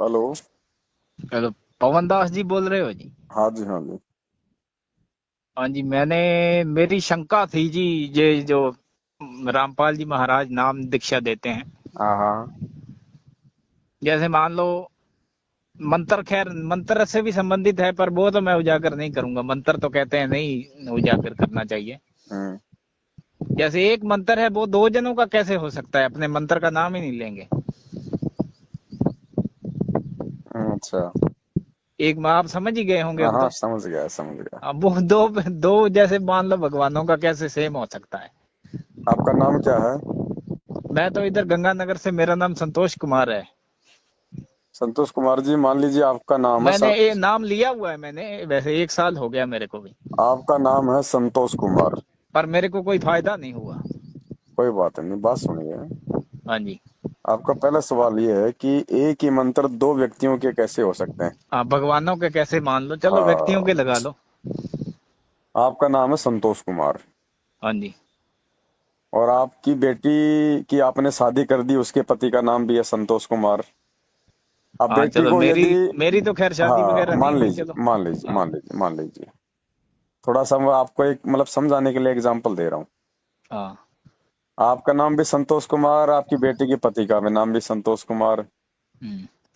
Hello. Hello. पवन दास जी बोल रहे हो जी? हाँ जी, हाँ जी। हाँ जी, मेरी शंका थी जी। ये जो रामपाल जी महाराज नाम दीक्षा देते हैं, हाँ हाँ। जैसे मान लो मंत्र, खैर मंत्र से भी संबंधित है पर वो तो मैं उजागर नहीं करूंगा। मंत्र तो कहते हैं नहीं उजागर करना चाहिए। हम्म। जैसे एक मंत्र है वो दो जनों का कैसे हो सकता है? अपने मंत्र का नाम ही नहीं लेंगे। अच्छा। एक में आप समझ ही गए होंगे हाँ अब हाँ, तो। समझ गया समझ गया। अब वो दो दो जैसे मान लो भगवानों का कैसे सेम हो सकता है? आपका नाम क्या है? मैं तो इधर गंगानगर से, मेरा नाम संतोष कुमार है। संतोष कुमार जी, मान लीजिए आपका नाम है मैंने ये नाम लिया हुआ है, मैंने वैसे 1 साल हो गया मेरे को भी, आपका नाम है संतोष कुमार। पर मेरे को कोई फायदा नहीं हुआ। कोई बात नहीं, बात सुनिए। हाँ जी। आपका पहला सवाल ये है कि एक ही मंत्र दो व्यक्तियों के कैसे हो सकते हैं। आप भगवानों के कैसे मान लो, चलो व्यक्तियों के हाँ। लगा लो। आपका नाम है संतोष कुमार, हाँ जी। और आपकी बेटी की आपने शादी कर दी, उसके पति का नाम भी है संतोष कुमार। अब हाँ बेटी चलो, को मेरी यदि, मेरी तो खैर शादी हाँ वगैरह नहीं मान हुई, लीजिए चलो। मान लीजिए हाँ। मान लीजिए मान लीजिए, थोड़ा सा मैं आपको एक मतलब समझाने के लिए एग्जांपल दे रहा हूँ। हाँ। आपका नाम भी संतोष कुमार, आपकी बेटी के पति का भी नाम भी संतोष कुमार।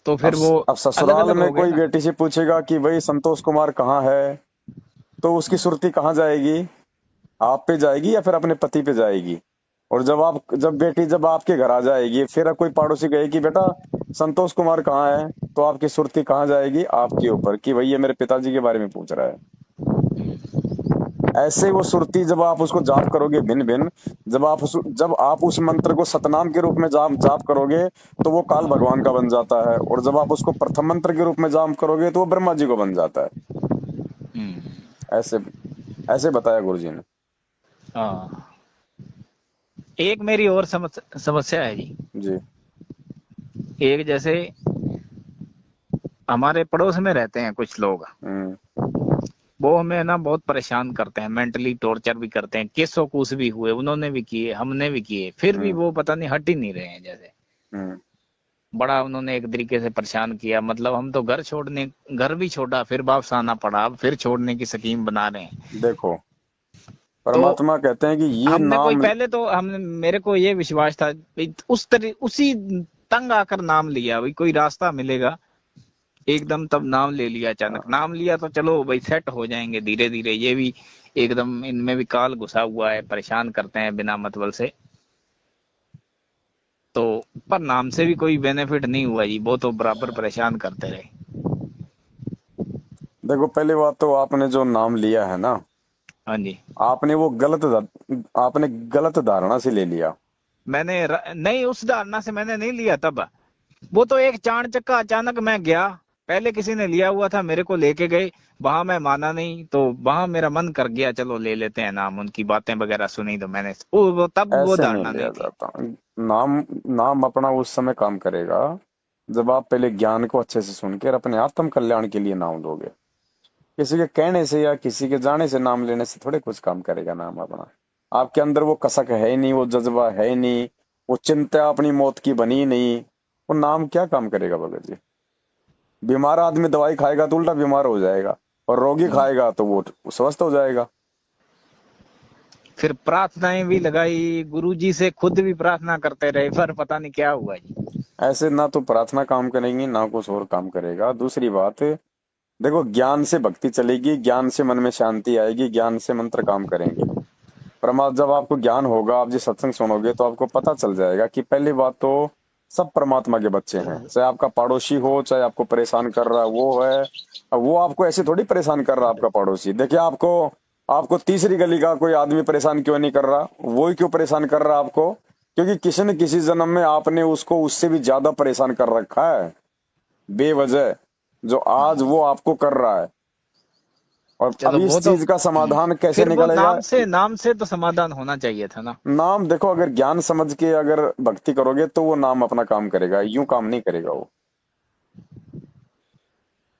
तो अब फिर वो अब अलग ससुराल अलग में हो गए कोई ना। बेटी से पूछेगा कि भाई संतोष कुमार कहाँ है, तो उसकी हम्म, सुर्ती कहाँ जाएगी? आप पे जाएगी या फिर अपने पति पे जाएगी? और जब बेटी जब आपके घर आ जाएगी, फिर कोई पड़ोसी कहे कि बेटा संतोष कुमार कहाँ है, तो आपकी सुर्ती कहाँ जाएगी? आपके ऊपर, कि भाई ये मेरे पिताजी के बारे में पूछ रहा है। ऐसे वो सुरती जब आप उसको जाप करोगे भिन्न भिन्न, जब आप उस मंत्र को सतनाम के रूप में जाप जाप करोगे, तो वो काल भगवान का बन जाता है। और जब आप उसको प्रथम मंत्र के रूप में जाप करोगे, तो वो ब्रह्मा जी को बन जाता है। हम्म, ऐसे ऐसे बताया गुरु जी ने। हाँ। एक मेरी और समस्या है जी। जी। एक जैसे हमारे पड़ोस में रहते हैं कुछ लोग, हम्म। वो हमें ना बहुत परेशान करते हैं, मेंटली टॉर्चर भी करते हैं। केसों कूस भी हुए, उन्होंने भी किए, हमने भी किए, फिर भी हम्म। वो पता नहीं हट ही नहीं रहे हैं। जैसे हम्म। बड़ा उन्होंने एक तरीके से परेशान किया, मतलब हम तो घर भी छोड़ा, फिर वापस आना पड़ा, अब फिर छोड़ने की स्कीम बना रहे हैं। देखो, तो परमात्मा कहते हैं कि ये हमने कोई नाम। पहले तो हमने मेरे को ये विश्वास था भाई, उसी तंग आकर नाम लिया, भाई कोई रास्ता मिलेगा, एकदम तब नाम ले लिया। अचानक हाँ, नाम लिया तो चलो भाई सेट हो जाएंगे धीरे धीरे। ये भी एकदम इनमें भी काल घुसा हुआ है, परेशान करते हैं बिना मतलब से। तो पर नाम से भी कोई बेनिफिट नहीं हुआ जी, वो तो बराबर परेशान करते रहे। देखो, पहली बात तो आपने जो नाम लिया है ना, हाँ जी। आपने गलत धारणा से ले लिया। नहीं, उस धारणा से मैंने नहीं लिया तब। वो तो एक चाण चक्का, अचानक मैं गया, पहले किसी ने लिया हुआ था, मेरे को लेके गए, वहां मैं माना नहीं, तो वहां मेरा मन कर गया चलो ले लेते हैं नाम। उनकी बातें वगैरह सुनी तो मैंने तब वो ऐसे नहीं धारणा लिया नहीं थी। जाता। नाम नाम अपना उस समय काम करेगा जब आप पहले ज्ञान को अच्छे से सुन के और अपने आत्म कल्याण के लिए नाम दोगे। किसी के कहने से या किसी के जाने से नाम लेने से थोड़े कुछ काम करेगा नाम अपना। आपके अंदर वो कसक है ही नहीं, वो जज्बा है ही नहीं, वो चिंता अपनी मौत की बनी ही नहीं। वो नाम क्या काम करेगा भगत जी? बीमार आदमी दवाई खाएगा तो उल्टा बीमार हो जाएगा, और रोगी हम्म। खाएगा तो वो स्वस्थ हो जाएगा। फिर प्रार्थनाएं भी लगाई, गुरुजी से खुद भी प्रार्थना करते रहे, पर पता नहीं क्या हुआ जी। ऐसे ना तो प्रार्थना काम करेंगी, ना कुछ और काम करेगा। दूसरी बात, देखो, ज्ञान से भक्ति चलेगी, ज्ञान से मन में शांति आएगी, ज्ञान से मंत्र काम करेंगे। परमात्मा, जब आपको ज्ञान होगा, आप जी सत्संग सुनोगे, तो आपको पता चल जाएगा कि पहली बात तो सब परमात्मा के बच्चे हैं। चाहे आपका पड़ोसी हो, चाहे आपको परेशान कर रहा है वो है। अब वो आपको ऐसे थोड़ी परेशान कर रहा है आपका पड़ोसी। देखिए, आपको आपको तीसरी गली का कोई आदमी परेशान क्यों नहीं कर रहा? वो ही क्यों परेशान कर रहा है आपको? क्योंकि किसी न किसी जन्म में आपने उसको उससे भी ज्यादा परेशान कर रखा है बेवजह, जो आज वो आपको कर रहा है। और अब चलो इस वो तो चीज का समाधान कैसे फिर वो निकलेगा? नाम से तो समाधान होना चाहिए था ना। नाम, देखो, अगर ज्ञान समझ के अगर भक्ति करोगे, तो वो नाम अपना काम करेगा, यूं काम नहीं करेगा वो।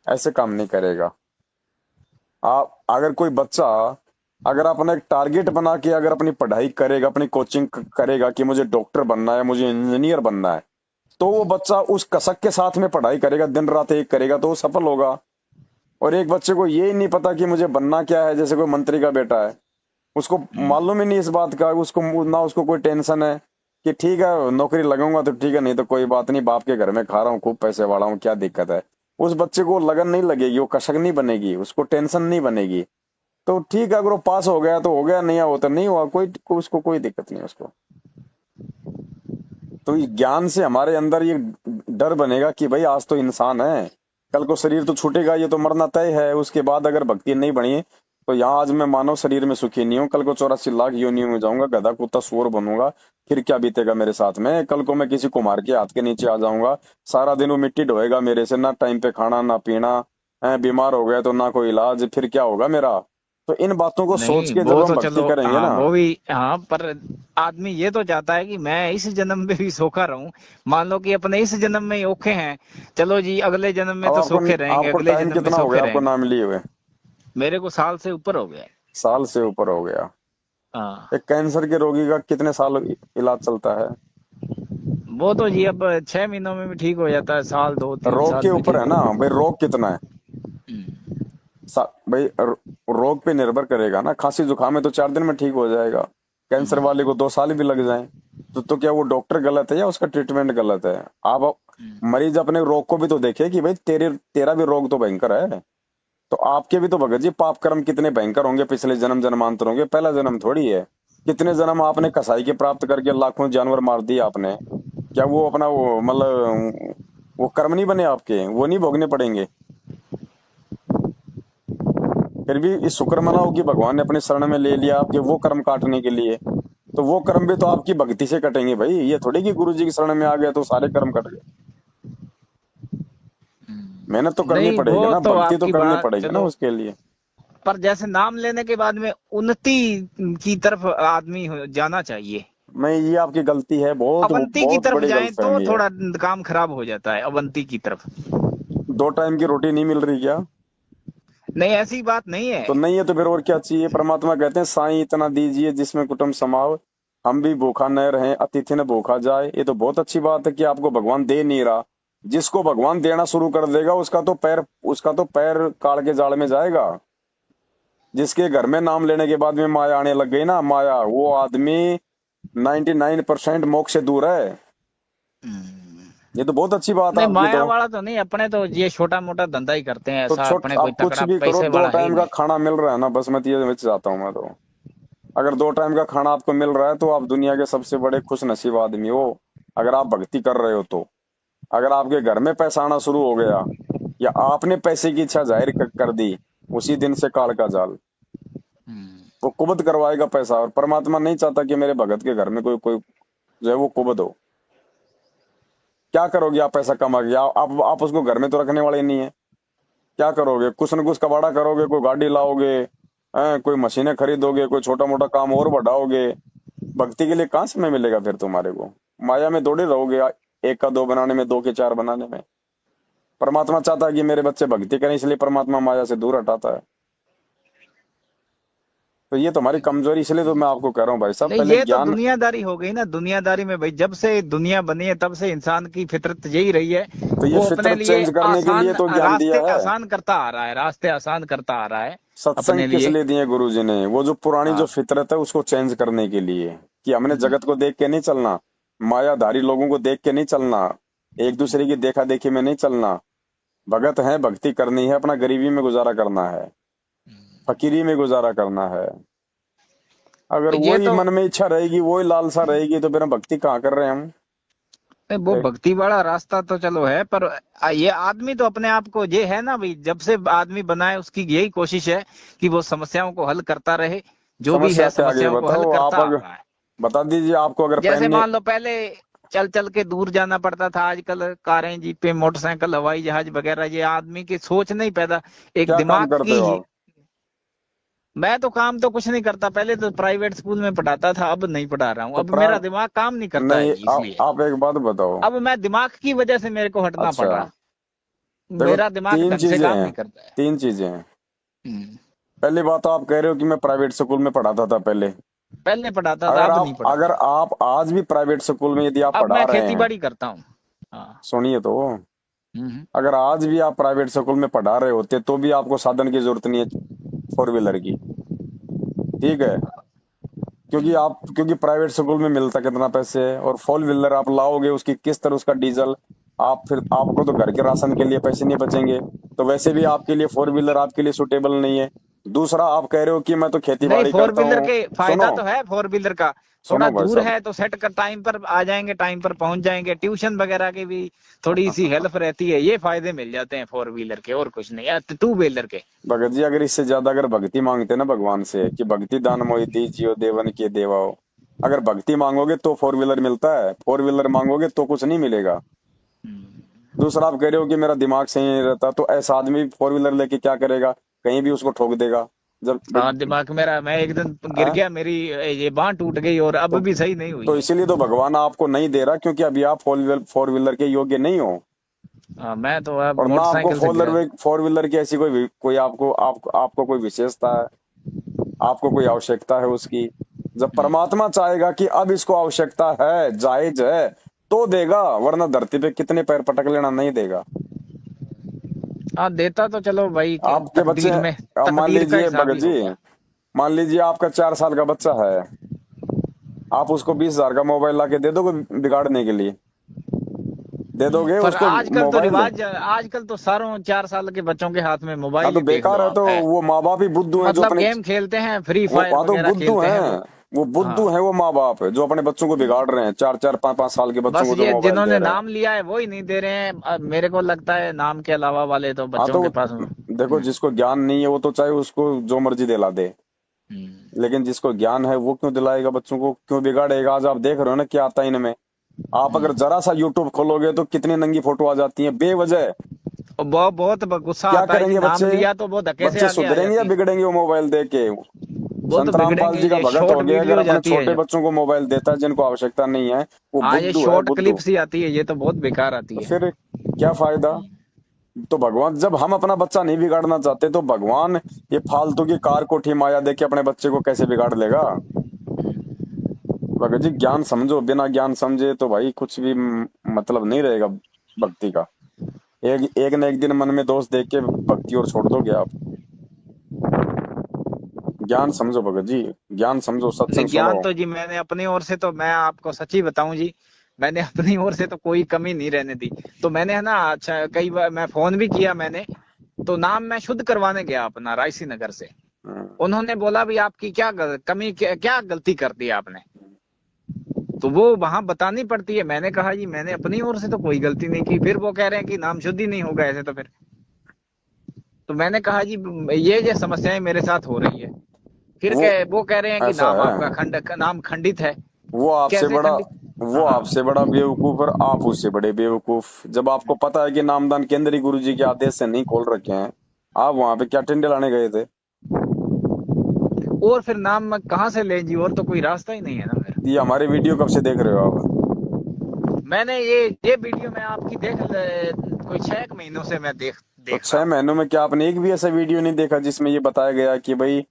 ऐसे काम नहीं करेगा। आप अगर कोई बच्चा, अगर अपना एक टारगेट बना के अगर अपनी पढ़ाई करेगा, अपनी कोचिंग करेगा कि मुझे डॉक्टर बनना है, मुझे इंजीनियर बनना है, तो वो बच्चा उस कसक के साथ में पढ़ाई करेगा, दिन रात एक करेगा, तो वो सफल होगा। और एक बच्चे को ये ही नहीं पता कि मुझे बनना क्या है, जैसे कोई मंत्री का बेटा है, उसको मालूम ही नहीं इस बात का, उसको ना उसको कोई टेंशन है कि ठीक है नौकरी लगाऊंगा तो ठीक है, नहीं तो कोई बात नहीं, बाप के घर में खा रहा हूँ, खूब पैसे वाला हूँ, क्या दिक्कत है। उस बच्चे को लगन नहीं लगेगी, वो कशक नहीं बनेगी, उसको टेंशन नहीं बनेगी। तो ठीक है, अगर वो पास हो गया तो हो गया, नहीं हो तो नहीं हुआ, उसको कोई दिक्कत नहीं है उसको। तो ये ज्ञान से हमारे अंदर ये डर बनेगा कि भाई आज तो इंसान है, कल को शरीर तो छूटेगा, ये तो मरना तय है। उसके बाद अगर भक्ति नहीं बनी तो यहाँ आज मैं मानव शरीर में सुखी नहीं हूँ, कल को 84 लाख योनियों में जाऊंगा, गधा कुत्ता सूअर बनूंगा, फिर क्या बीतेगा मेरे साथ में। कल को मैं किसी कुम्हार के हाथ के नीचे आ जाऊंगा, सारा दिन वो मिट्टी ढोएगा मेरे से, ना टाइम पे खाना ना पीना, बीमार हो गया तो ना कोई इलाज, फिर क्या होगा मेरा। तो इन बातों को सोच नहीं के जब वो हम तो भक्ति चलो, करेंगे हाँ ना। वो भी, हाँ पर आदमी ये तो चाहता है कि मैं इस जन्म में भी सूखा रहूं। मान लो कि अपने इस जन्म में ही औखे हैं, चलो जी अगले जन्म में अब तो आपको सूखे रहेंगे, आपको अगले टाइम जन्म में कितना हो सूखे गया आपको रहेंगे। नाम लिए हुए? मेरे को साल से ऊपर हो गया है। साल से ऊपर हो गया। हाँ एक कैंसर के रोगी का कितने साल इलाज चलता है? वो तो जी अब 6 महीनों में भी ठीक हो जाता है, साल 2 3 साल रोग के भी ऊपर ठीक है हो ना जाता भाई, रोग कितना है। है। भाई रोग पे निर्भर करेगा ना, खांसी जुकाम है तो 4 दिन में ठीक हो जाएगा, कैंसर वाले को 2 साल भी लग जाए। तो क्या वो डॉक्टर गलत है या उसका ट्रीटमेंट गलत है? आप मरीज अपने रोग को भी तो देखे कि भाई तेरा भी रोग तो भयंकर है। तो आपके भी तो भगत जी पाप कर्म कितने भयंकर होंगे, पिछले जन्म जन्मांतर होंगे, पहला जन्म थोड़ी है। कितने जन्म आपने कसाई के प्राप्त करके लाखों जानवर मार दिए आपने, क्या वो अपना वो मतलब वो कर्म नहीं बने आपके, वो नहीं भोगने पड़ेंगे? फिर भी इस शुक्र मनाओ कि भगवान ने अपने शरण में ले लिया आपके वो कर्म काटने के लिए। तो वो कर्म भी तो आपकी भक्ति से कटेंगे भाई, ये थोड़ी कि गुरु जी की शरण में आ गए तो सारे कर्म कट गए। मेहनत तो करनी नहीं पड़ेगी वो ना, तो भक्ति तो आपकी करनी बात पड़ेगी ना चलो, उसके लिए। पर जैसे नाम लेने के बाद में उन्नति की तरफ आदमी जाना चाहिए। नहीं, ये आपकी गलती है, बहुत अवंती की बहुत तरफ बड़ी जाएं तो गलतफहमी है। थोड़ा काम खराब हो जाता है, अवंती की तरफ। 2 टाइम की रोटी नहीं मिल रही क्या? नहीं ऐसी बात नहीं है। तो नहीं है तो फिर और क्या चाहिए? परमात्मा कहते हैं साईं इतना दीजिए जिसमें कुटुंब समाओ, हम भी भूखा न रहें अतिथि न भूखा जाए। ये तो बहुत अच्छी बात है कि आपको भगवान दे नहीं रहा। जिसको भगवान देना शुरू कर देगा उसका तो पैर काट के जाल में जाएगा। जिसके घर में नाम लेने के बाद में माया आने लग गई ना, माया, वो आदमी 99% मोक्ष से दूर है। ये तो बहुत अच्छी बात है नहीं आपकी माया तो। वाला तो नहीं, अपने तो ये छोटा मोटा धंधा ही करते हैं, तो ऐसा छोट अपने कोई आप कुछ तकड़ा भी करो, पैसे दो वाला है ही टाइम का नहीं। खाना मिल रहा है ना, बसमती में चाहता हूँ मैं तो। अगर 2 टाइम का खाना आपको मिल रहा है तो आप दुनिया के सबसे बड़े खुश नसीब आदमी हो, अगर आप भक्ति कर रहे हो तो। अगर आपके घर में पैसा आना शुरू हो गया या आपने पैसे की इच्छा जाहिर कर दी, उसी दिन से काल का जाल, वो कुबद करवाएगा पैसा। और परमात्मा नहीं चाहता कि मेरे भगत के घर में कोई कोई जो है वो कुबद हो। क्या करोगे आप पैसा कमा के? आप उसको घर में तो रखने वाले नहीं है। क्या करोगे? कुछ न कुछ कबाड़ा करोगे, कोई गाड़ी लाओगे, कोई मशीनें खरीदोगे, कोई छोटा मोटा काम और बढ़ाओगे। भक्ति के लिए कहाँ समय मिलेगा फिर तुम्हारे को? माया में दौड़े रहोगे, एक का दो बनाने में, दो के चार बनाने में। परमात्मा चाहता है कि मेरे बच्चे भक्ति करें, इसलिए परमात्मा माया से दूर हटाता है। तो ये तुम्हारी कमजोरी, इसलिए तो मैं आपको कह रहा हूँ भाई साहब, नहीं पहले ये तो ज्ञान। दुनियादारी हो गई ना, दुनियादारी में भाई जब से दुनिया बनी है तब से इंसान की फितरत यही रही है। तो ये वो अपने फितरत लिए चेंज करने के लिए आसान तो ज्ञान रास्ते दिया है। आसान करता आ रहा है, रास्ते आसान करता आ रहा है सत्संग अपने किस लिए। लिए दिए गुरु जी ने? वो जो पुरानी जो हाँ। फितरत है उसको चेंज करने के लिए, कि हमने जगत को देख के नहीं चलना, मायाधारी लोगों को देख के नहीं चलना, एक दूसरे की देखा देखी में नहीं चलना। भगत है, भक्ति करनी है, अपना गरीबी में गुजारा करना है, फकीरी में गुजारा करना है। अगर तो ये वही तो मन में इच्छा रहेगी, वही लालसा रहेगी, तो फिर हम भक्ति कहाँ कर रहे हैं हम? नहीं, वो भक्ति वाला रास्ता तो चलो है, पर ये आदमी तो अपने आप को ये है ना भाई, जब से आदमी बना है उसकी यही कोशिश है कि वो समस्याओं को हल करता रहे, जो भी समस्या है क्या आगे समस्याओं को हल बताओ करता आप, आ अगर रहा है। बता दीजिए आपको अगर जैसे पहनने। मान लो पहले चल चल के दूर जाना पड़ता था, आजकल कारें जीपें मोटरसाइकिल हवाई जहाज वगैरह, ये आदमी की सोच नहीं पैदा, एक क्या काम दिमाग करते की हो ही। आप? मैं तो काम तो कुछ नहीं करता, पहले तो प्राइवेट स्कूल में पढ़ाता था, अब नहीं पढ़ा रहा हूँ, तो अब मेरा प्राइम दिमाग काम नहीं करता है नहीं, जी, इसलिए आप एक बात बताओ। अब मैं दिमाग की वजह से मेरे को हटना पड़ अच्छा, रहा, देखो, मेरा दिमाग तीन ढंग से चीजें काम हैं, नहीं करता है। 3 चीजें हैं। हम्म। पहली बात तो आप कह रहे हो कि मैं प्राइवेट स्कूल में पढ़ाता था पहले। पहले पढ़ाता था, अगर अब आप नहीं अगर पढ़ाता। आप आज भी प्राइवेट स्कूल में यदि आप अब पढ़ा मैं रहे खेती हैं, बाड़ी करता हूँ। हाँ। सुनिए तो, हम्म। अगर आज भी आप प्राइवेट स्कूल में पढ़ा रहे होते तो भी आपको साधन की जरूरत नहीं है, फोर व्हीलर की। ठीक है, क्योंकि प्राइवेट स्कूल में मिलता कितना पैसे है, और फोर व्हीलर आप लाओगे उसकी किस्त और उसका डीजल, आप फिर आपको तो घर के राशन के लिए पैसे नहीं बचेंगे। तो वैसे भी आपके लिए फोर व्हीलर आपके लिए सुटेबल नहीं है। दूसरा, आप कह रहे हो कि मैं तो खेती नहीं, बाड़ी फोर करता व्हीलर हूँ। के फायदा सुनो, तो है फोर व्हीलर का। थोड़ा सुनो भाई दूर साहब, है तो सेट कर टाइम पर आ जाएंगे, टाइम पर पहुंच जाएंगे, ट्यूशन वगैरह की भी थोड़ी सी हेल्प रहती है, ये फायदे मिल जाते हैं फोर व्हीलर के, और कुछ नहीं, या टू व्हीलर के। भगत जी अगर इससे ज्यादा अगर भक्ति मांगते ना भगवान से कि भक्ति दान मोहि दीजियो देवन के देवाओ, अगर भक्ति मांगोगे तो फोर व्हीलर मिलता है, फोर व्हीलर मांगोगे तो कुछ नहीं मिलेगा। दूसरा, आप कह रहे हो कि मेरा दिमाग सही नहीं रहता, तो ऐसा आदमी फोर व्हीलर लेके क्या करेगा, कहीं भी उसको ठोक देगा। जब हाँ, दिमाग मेरा, मैं एक दिन गिर आ? गया, मेरी ये बांह टूट गई और अब तो भी सही नहीं हुई तो है। इसीलिए तो भगवान आपको नहीं दे रहा, क्योंकि अभी आप फोर व्हीलर के योग्य नहीं हो। हाँ, मैं तो अब और ना आपको मोटरसाइकिल से गिरा। फोर व्हीलर की ऐसी कोई आपको कोई विशेषता है, आपको कोई आवश्यकता है उसकी। जब परमात्मा चाहेगा कि अब इसको आवश्यकता है, जायज है, तो देगा, वरना धरती पे कितने पैर पटक लेना, नहीं देगा। हाँ, देता तो चलो भाई, आपके बच्चे, तकदीर में, अब मान तकदीर का लीजिए हिसाब भगत ही जी, हो गया। मान लीजिए आपका 4 साल का बच्चा है, आप उसको 20,000 का मोबाइल लाके दे दोगे बिगाड़ने के लिए? दे दोगे पर उसको आजकल तो मोबाइल? रिवाज, आजकल तो सारों 4 साल के बच्चों के हाथ में हाँ मोबाइल तो ही देख लो बेकार है, आप तो है। वो माँ बाप ही बुद्धू हैं जो मतलब अपने, गेम खेलते हैं, फ्री वो फायर हाँ तो वगैरह बुद्धू खेलते हैं हैं, वो बुद्धू हैं, हाँ। वो माँ बाप है जो अपने बच्चों को बिगाड़ रहे हैं, 4-4 5-5 साल के बच्चों बस को जो ये मोबाइल दे जिन्होंने रहे हैं। नाम लिया है वो ही नहीं दे रहे हैं, अब मेरे को लगता है नाम के अलावा वाले तो हाँ बच्चों तो के पास। देखो, जिसको ज्ञान नहीं है वो तो चाहे उसको जो मर्जी दिला दे, हम्म। लेकिन जिसको ज्ञान है वो क्यों दिलाएगा बच्चों को, क्यों बिगाड़ेगा? आज आप देख रहे हो ना क्या आता है इनमें। आप अगर जरा सा यूट्यूब खोलोगे तो कितनी नंगी फोटो आ जाती है बेवजह। और बहुत बहुत गुस्सा क्या आता है जी, करेंगे नाम बच्चे? लिया तो वो धक्के से बच्चे आगे आ सुधरेंगे या जाती है। बिगड़ेंगे वो मोबाइल देख के? वो तो संत रामपाल बिगड़ेंगे, जी का ये भगत हो शॉर्ट गया, अगर वीडियो अपने जाती है छोटे जो। बच्चों को मोबाइल देता है जिनको आवश्यकता नहीं है, वो हाँ, ये बुद्धू है, शॉर्ट बुद्धू। क्लिप्स ही आती है, ये तो बहुत बेकार तो आती है। फिर क्या फायदा? तो भगवान, जब हम अपना बच्चा नहीं बिगाड़ना चाहते तो भगवान ये फालतू की कार कोठी माया दे के अपने बच्चे को कैसे बिगाड़ लेगा? भगत जी ज्ञान समझो, बिना ज्ञान समझे तो भाई कुछ भी मतलब नहीं रहेगा भक्ति का। एक एक न एक दिन मन में दोष देख के भक्ति और छोड़ दोगे आप। ज्ञान समझो भगत जी, ज्ञान समझो, नहीं, सत्संग सुनो। ज्ञान तो जी मैंने अपनी ओर से, तो मैं आपको सच्ची बताऊं जी, मैंने अपनी ओर से तो कोई कमी नहीं रहने दी। तो मैंने है ना, अच्छा कई बार मैं फोन भी किया मैंने, तो नाम मैं शुद्ध करवाने गया अपना रायसी नगर से। हम्म, उन्होंने बोला भी आपकी क्या कमी, क्या गलती कर दी आपने, तो वो वहां बतानी पड़ती है। मैंने कहा जी मैंने अपनी ओर से तो कोई गलती नहीं की, फिर वो कह रहे हैं कि नाम शुद्ध ही नहीं होगा ऐसे तो फिर। तो मैंने कहा जी ये समस्याएं मेरे साथ हो रही है। फिर वो वो कह रहे हैं कि ऐसा नाम आपका है, नाम खंडित है। वो आपसे कैसे बड़ा खंडित? वो हाँ। आपसे बड़ा बेवकूफ और आप उससे बड़े बेवकूफ। जब आपको पता है कि नामदान केंद्र ही गुरु जी के आदेश से नहीं खोल रखे हैं, आप वहां पे क्या टेंडे लाने गए थे? और फिर नाम मैं कहाँ से ले जी, और तो कोई रास्ता ही नहीं है ना फिर। ये हमारे वीडियो कब से देख रहे हो आप? मैंने ये वीडियो मैं आपकी कोई 6 महीनों से मैं तो देख रहा 6 महीनों में क्या आपने एक भी ऐसा वीडियो नहीं देखा जिसमें ये बताया गया कि भाई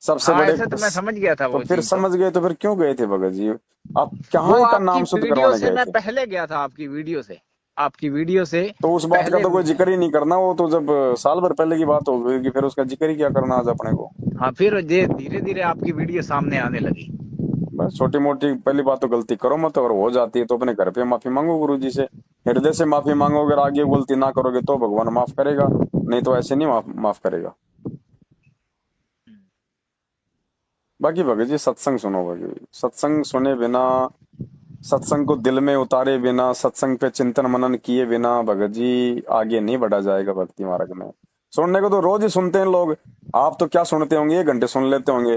सबसे हाँ, बड़े? ऐसे तो मैं समझ गया था तो वो फिर चीज तो। समझ गए तो फिर क्यों गए थे भगत जी? आप वो कहाँ का आपकी नाम शुद्ध वीडियो करवाने से गए मैं थे? पहले गया था, आपकी वीडियो से, आपकी वीडियो से तो उस बात का पहले। तो कोई जिक्र ही नहीं करना, वो तो जब साल भर पहले की बात हो गई कि फिर उसका जिक्र ही क्या करना आज अपने को। हाँ, फिर धीरे धीरे आपकी वीडियो सामने आने लगी। बस छोटी मोटी पहली बात तो गलती करो मत, और हो जाती है तो अपने घर पे माफी मांगो गुरु जी से, हृदय से माफी मांगो। अगर आगे वो गलती ना करोगे तो भगवान माफ करेगा, नहीं तो ऐसे नहीं माफ करेगा। बाकी भगत जी सत्संग सुनो, भगत जी सत्संग सुने बिना, सत्संग को दिल में उतारे बिना, सत्संग पे चिंतन मनन किए बिना भगत जी आगे नहीं बढ़ा जाएगा भक्ति मार्ग में। सुनने को तो रोज ही सुनते हैं लोग, आप तो क्या सुनते होंगे, 1 घंटे सुन लेते होंगे।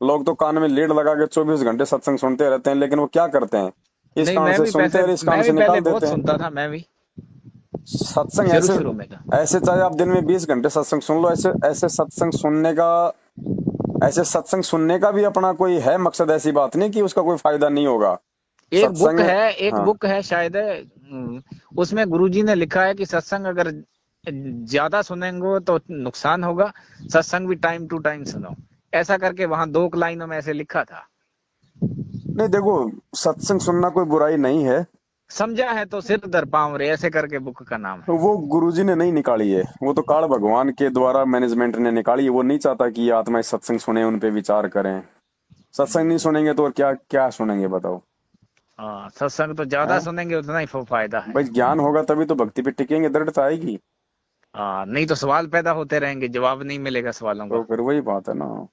लोग तो कान में लीड लगा के 24 घंटे सत्संग सुनते रहते हैं, लेकिन वो क्या करते हैं, इस नहीं, कान से सुनते हैं और इस कान मैं से भी पहले निकाल बहुत देते हैं। सुनता था, मैं भी सत्संग शुरू ऐसे, शुरू में तो। ऐसे चाहे आप दिन में 20 घंटे सत्संग सुन लो, ऐसे ऐसे सत्संग सुनने का, ऐसे सत्संग सुनने का भी अपना कोई है मकसद, ऐसी बात नहीं कि उसका कोई फायदा नहीं होगा। सत्संग, एक हाँ, बुक है शायद, उसमें गुरुजी ने लिखा है कि सत्संग अगर ज्यादा सुनेंगे तो नुकसान होगा, सत्संग भी टाइम टू टाइम सुनो, ऐसा करके वहां 2 लाइनों में ऐसे लिखा था। नहीं देखो, सत्संग सुनना कोई बुराई नहीं है, समझा है तो सिर दर पाँव रे, ऐसे करके बुक का नाम तो है। वो गुरुजी ने नहीं निकाली है, वो तो काल भगवान के द्वारा मैनेजमेंट ने निकाली है। वो नहीं चाहता कि ये आत्माएं सत्संग सुने, उन पे विचार करें। सत्संग नहीं सुनेंगे तो और क्या क्या सुनेंगे बताओ। हाँ, सत्संग तो ज्यादा हैं? सुनेंगे उतना ही फायदा है। भाई ज्ञान होगा तभी तो भक्ति पे टिकेंगे, दृढ़ता आएगी। हाँ, नहीं तो सवाल पैदा होते रहेंगे, जवाब नहीं मिलेगा सवालों तो का। फिर वही बात है ना।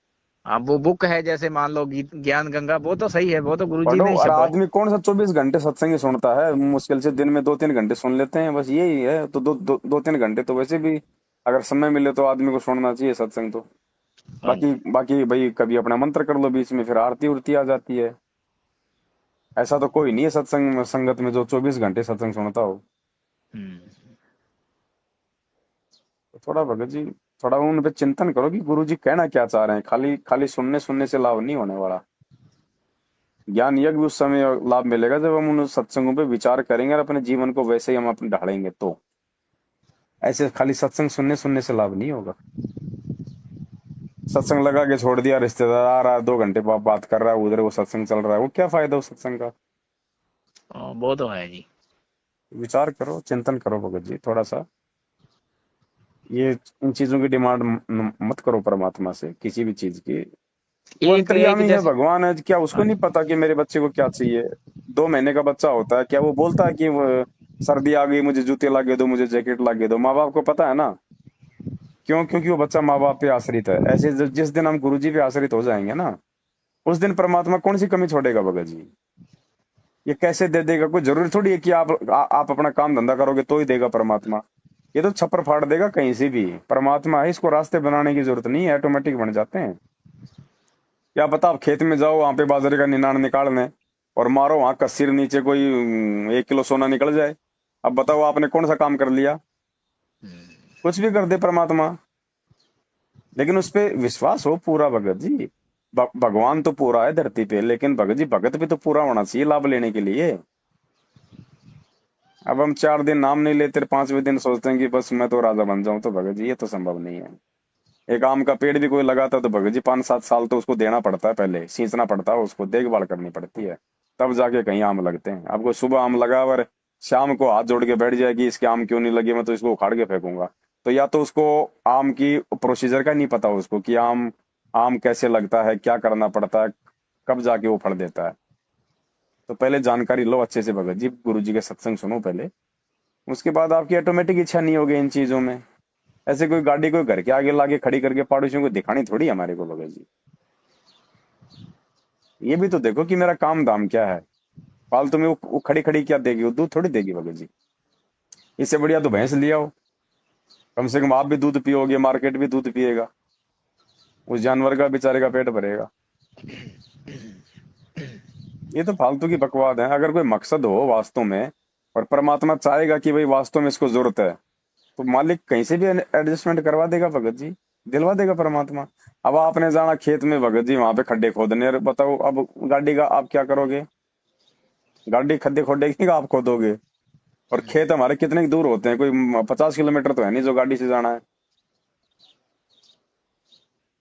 अब वो बुक है, जैसे मान लो गीत ज्ञान गंगा, वो तो सही है, वो तो गुरुजी पढ़ो, ने ही और छपवाई। आदमी कौन सा 24 घंटे सत्संग ही सुनता है, मुश्किल से दिन में 2-3 घंटे सुन लेते हैं, बस यही है। तो 2-3 घंटे तो वैसे भी अगर समय मिले तो आदमी को सुनना चाहिए सत्संग तो। हाँ बाकी जी। बाकी भाई कभी अपना मंत्र कर लो बीच में, फिर आरती उरती आ जाती है। ऐसा तो कोई नहीं है सत्संग संगत में जो 24 घंटे सत्संग सुनता हो। हम्म। तो थोड़ा भगत जी, थोड़ा उन पे चिंतन करो कि गुरु जी कहना क्या चाह रहे हैं। खाली खाली सुनने सुनने से लाभ नहीं होने वाला। ज्ञान यज्ञ भी उस समय लाभ मिलेगा जब हम उन सत्संगों पे विचार करेंगे और अपने जीवन को वैसे ही हम अपने ढालेंगे तो। ऐसे खाली सत्संग सुनने सुनने से लाभ नहीं होगा। सत्संग लगा के छोड़ दिया, रिश्तेदार आ रहा है 2 घंटे बात कर रहा है, उधर वो सत्संग चल रहा है, वो क्या फायदा उस सत्संग का। वो तो है जी। विचार करो, चिंतन करो भगत जी थोड़ा सा। ये इन चीजों की डिमांड मत करो परमात्मा से किसी भी चीज की। वो एक एक अंतर्यामी है, जैसे। भगवान है, क्या उसको हाँ नहीं जी। पता कि मेरे बच्चे को क्या चाहिए। 2 महीने का बच्चा होता है, क्या वो बोलता है कि वो सर्दी आ गई मुझे जूते लाके दो, मुझे जैकेट लाके दो। माँ बाप को पता है ना। क्यों? क्योंकि वो बच्चा माँ बाप पे आश्रित है। ऐसे जिस दिन हम गुरु जी पे आश्रित हो जाएंगे ना, उस दिन परमात्मा कौन सी कमी छोड़ेगा भगत जी। ये कैसे दे देगा? कोई जरूरी थोड़ी है कि आप अपना काम धंधा करोगे तो ही देगा परमात्मा। ये तो छप्पर फाड़ देगा कहीं से भी। परमात्मा है, इसको रास्ते बनाने की जरूरत नहीं है, ऑटोमेटिक बन जाते हैं। क्या पता आप खेत में जाओ, वहां पे बाजरे का निनाण निकालने, और मारो वहां कसीर नीचे कोई 1 किलो सोना निकल जाए। अब बताओ आपने कौन सा काम कर लिया। कुछ भी कर दे परमात्मा, लेकिन उस पे विश्वास हो पूरा भगत जी। भगवान तो पूरा है धरती पे, लेकिन भगत जी भगत भी तो पूरा होना चाहिए लाभ लेने के लिए। अब हम 4 दिन नाम नहीं लेते, 5वें दिन सोचते हैं कि बस मैं तो राजा बन जाऊं, तो भगत जी ये तो संभव नहीं है। एक आम का पेड़ भी कोई लगाता है तो भगत जी 5-7 साल तो उसको देना पड़ता है, पहले सींचना पड़ता है, उसको देखभाल करनी पड़ती है, तब जाके कहीं आम लगते हैं। आपको सुबह आम लगा और शाम को हाथ जोड़ के बैठ जाए कि इसके आम क्यों नहीं लगे, मैं तो इसको उखाड़ के फेंकूंगा। तो या तो उसको आम की प्रोसीजर का नहीं पता उसको कि आम आम कैसे लगता है, क्या करना पड़ता है, कब जाके वो फल देता है। तो पहले जानकारी लो अच्छे से भगत जी, गुरु जी के सत्संग सुनो पहले, उसके बाद आपकी ऑटोमेटिक इच्छा नहीं होगी इन चीजों में। ऐसे कोई गाड़ी कोई घर के आगे लाके खड़ी करके पड़ोसियों को दिखानी थोड़ी है हमारे को भगत जी। ये भी तो देखो कि मेरा काम धाम क्या है। फालतू में वो खड़ी खड़ी क्या देगी, वो दूध थोड़ी देगी भगत जी। इससे बढ़िया तो भैंस लिया हो, कम से कम आप भी दूध पियोगे, मार्केट भी दूध पिएगा, उस जानवर का बेचारे का पेट भरेगा। ये तो फालतू की बकवाद है। अगर कोई मकसद हो वास्तव में, और परमात्मा चाहेगा कि भाई वास्तव में इसको जरूरत है, तो मालिक कहीं से भी एडजस्टमेंट करवा देगा भगत जी, दिलवा देगा परमात्मा। अब आपने जाना खेत में भगत जी, वहां पे खड्डे खोदने, और बताओ अब गाड़ी का आप क्या करोगे। गाड़ी खड्डे खोदेगी आप खोदोगे। और खेत हमारे कितने दूर होते हैं, कोई 50 किलोमीटर तो है नहीं जो गाड़ी से जाना है।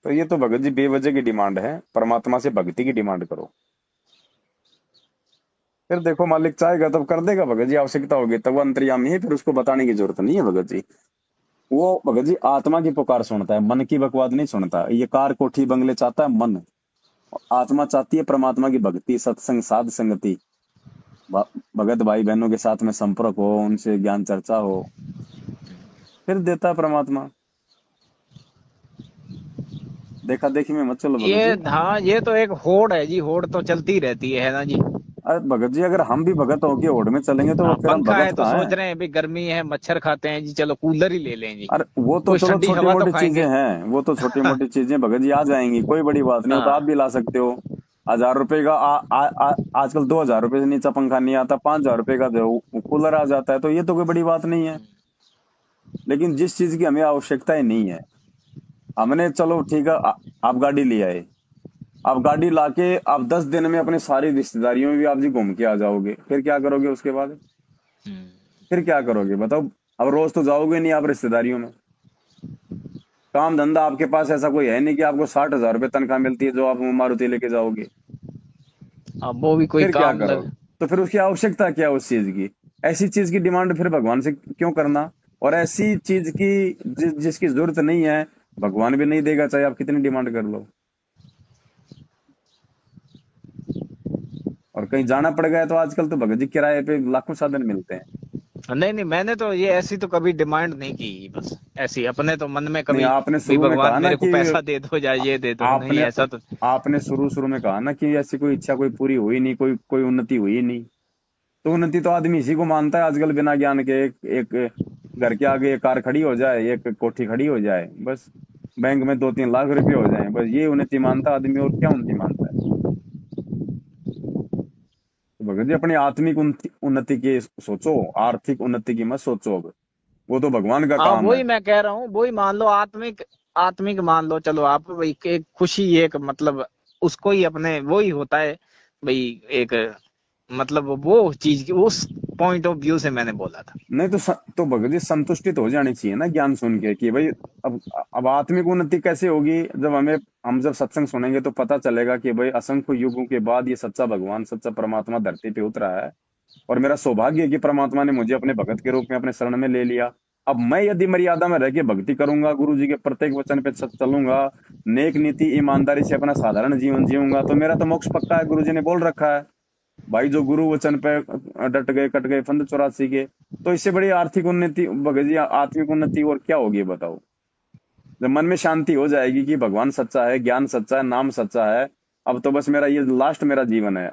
तो ये तो भगत जी बेवजह की डिमांड है, परमात्मा से भक्ति की डिमांड करो। फिर देखो मालिक चाहेगा तब कर देगा भगत जी, आवश्यकता होगी तब। वो अंतर्यामी है, फिर उसको बताने की जरूरत नहीं है भगत जी। वो भगत जी आत्मा की पुकार सुनता है, मन की बकवाद नहीं सुनता। ये कार कोठी बंगले चाहता है मन, आत्मा चाहती है परमात्मा की भक्ति, सत्संग, साध संगति, भगत भाई बहनों के साथ में संपर्क हो, उनसे ज्ञान चर्चा हो, फिर देता है परमात्मा। देखा देखी में मत चलो भगत ये जी। हाँ, ये तो एक होड़ है जी, होड़ तो चलती रहती है ना जी। अरे भगत जी अगर हम भी भगत होके होड़ में चलेंगे तो हाँ, फिर हम पंखा है भगत तो कहाँ सोच हैं। रहे हैं अभी गर्मी है, मच्छर खाते हैं जी, चलो कूलर ही ले लें जी। अरे वो तो कुछ चलो ठंडी छोटी हवा तो मोटी चीजें खाएंगे। हैं, वो तो छोटी मोटी चीजें भगत जी आ जाएंगी, कोई बड़ी बात नहीं, वो तो आप हाँ। भी ला सकते हो। 1000 रुपए का आजकल 2000 रुपए से नीचा पंखा नहीं आता, 5000 रुपए का जो कूलर आ जाता है, तो ये तो कोई बड़ी बात नहीं है। लेकिन जिस चीज की हमें आवश्यकता ही नहीं है, हमने चलो ठीक है, आप गाड़ी ले आए, आप गाड़ी लाके आप 10 दिन में अपनी सारी रिश्तेदारियों में भी आप जी घूम के आ जाओगे, फिर क्या करोगे उसके बाद? फिर क्या करोगे बताओ? अब रोज तो जाओगे नहीं आप रिश्तेदारियों में। काम धंधा आपके पास ऐसा कोई है नहीं कि आपको 60,000 रुपए तनख्वाह मिलती है जो आप मारुति लेके जाओगे। अब वो भी कोई फिर क्या काम लग। करोगे? तो फिर उसकी आवश्यकता क्या है उस चीज की? ऐसी चीज की डिमांड फिर भगवान से क्यों करना? और ऐसी चीज की जिसकी जरूरत नहीं है, भगवान भी नहीं देगा चाहे आप कितनी डिमांड कर लो। और कहीं जाना पड़ गया तो आजकल तो भगत जी किराए पे लाखों साधन मिलते हैं। नहीं नहीं, मैंने तो ये ऐसी तो कभी डिमांड नहीं की, बस ऐसी अपने तो मन में नहीं, कभी आपने भी शुरू में भगवान कहा ना मेरे को कि पैसा दे दो या ये दे दो, नहीं आपने ऐसा तो। आपने शुरू में कहा ना कि ऐसी कोई इच्छा कोई पूरी हुई नहीं, कोई कोई उन्नति हुई नहीं। तो उन्नति तो आदमी इसी को मानता है आजकल, बिना ज्ञान के। एक घर के आगे एक कार खड़ी हो जाए, एक कोठी खड़ी हो जाए, बस बैंक में 2-3 लाख रुपए हो जाए, बस ये उन्नति मानता है आदमी, और क्या उन्नति मानता है? तो भगत जी अपनी आत्मिक उन्नति उन्नति की सोचो, आर्थिक उन्नति की मत सोचो अब। वो तो भगवान का हाँ काम है। वही मैं कह रहा हूँ, वही मान लो आत्मिक, आत्मिक मान लो चलो आप, भाई एक खुशी, एक मतलब उसको ही अपने वो ही होता है भाई, एक मतलब वो चीज की उस पॉइंट ऑफ व्यू से मैंने बोला था। नहीं तो तो भगत जी संतुष्टि तो हो जानी चाहिए ना ज्ञान सुन के कि भाई अब आत्मिक उन्नति कैसे होगी? जब हम जब सत्संग सुनेंगे तो पता चलेगा कि भाई असंख्य युगों के बाद ये सच्चा भगवान, सच्चा परमात्मा धरती पे उतरा है। और मेरा सौभाग्य है कि परमात्मा ने मुझे अपने भगत के रूप में अपने शरण में ले लिया। अब मैं यदि मर्यादा में रह के भक्ति करूंगा, गुरु जी के प्रत्येक वचन पे चलूंगा, नेक नीति ईमानदारी से अपना साधारण जीवन जीऊंगा, तो मेरा तो मोक्ष पक्का है, गुरु जी ने बोल रखा है। भाई जो गुरु वचन पे डट गए, कट गए फंद 84 के। तो इससे बड़ी आर्थिक उन्नति, भगत जी आत्मिक उन्नति और क्या होगी बताओ? जब मन में शांति हो जाएगी कि भगवान सच्चा है, ज्ञान सच्चा है, नाम सच्चा है, अब तो बस मेरा ये लास्ट मेरा जीवन है।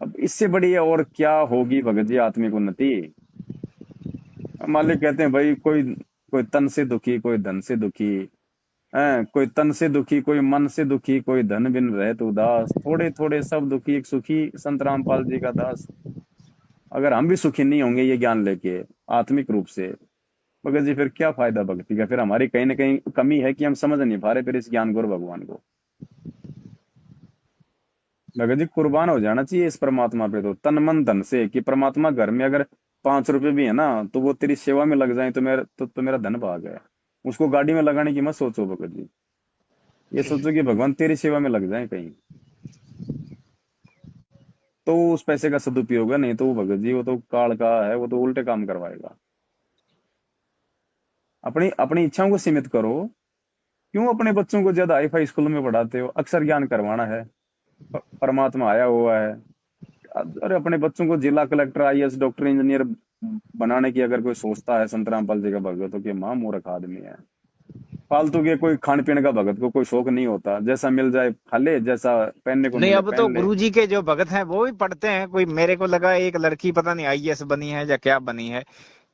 अब इससे बड़ी और क्या होगी भगत जी आत्मिक उन्नति? मालिक कहते हैं भाई कोई कोई तन से दुखी, कोई धन से दुखी है, कोई तन से दुखी, कोई मन से दुखी, कोई धन बिन रहे तो उदास, थोड़े थोड़े सब दुखी एक सुखी, संत रामपाल जी का दास। अगर हम भी सुखी नहीं होंगे ये ज्ञान लेके आत्मिक रूप से, भगत जी फिर क्या फायदा भक्ति का? फिर हमारी कहीं ना कहीं कमी है कि हम समझ नहीं पा रहे फिर इस ज्ञान को और भगवान को। भगत जी कुर्बान हो जाना चाहिए इस परमात्मा पे, तो तन मन धन से, कि परमात्मा घर में अगर 5 रुपए भी है ना, तो वो तेरी सेवा में लग जाए तो मेरा धन भाग है। उसको गाड़ी में लगाने की मत सोचो भगत जी, ये सोचो कि भगवान तेरी सेवा में लग जाए कहीं, तो उस पैसे का सदुपयोग है। नहीं तो वो भगत जी वो तो काल का है, वो तो उल्टे काम करवाएगा। अपनी अपनी इच्छाओं को सीमित करो। क्यों अपने बच्चों को ज्यादा हाई फाई स्कूल में पढ़ाते हो? अक्षर ज्ञान करवाना है, परमात्मा आया हुआ है। अरे अपने बच्चों को जिला कलेक्टर, आईएएस, डॉक्टर, इंजीनियर बनाने की अगर कोई सोचता है, संत रामपाल जी का भगत हो, कि मां मूर्ख आदमी है। फालतू के कोई खान पीने का भगत को कोई शौक नहीं होता, जैसा मिल जाए खा ले, जैसा पहनने को नहीं मिले अब तो पहन ले। गुरुजी के जो भगत हैं वो भी पढ़ते हैं, कोई मेरे को लगा एक लड़की पता नहीं आईएएस बनी है या क्या बनी है,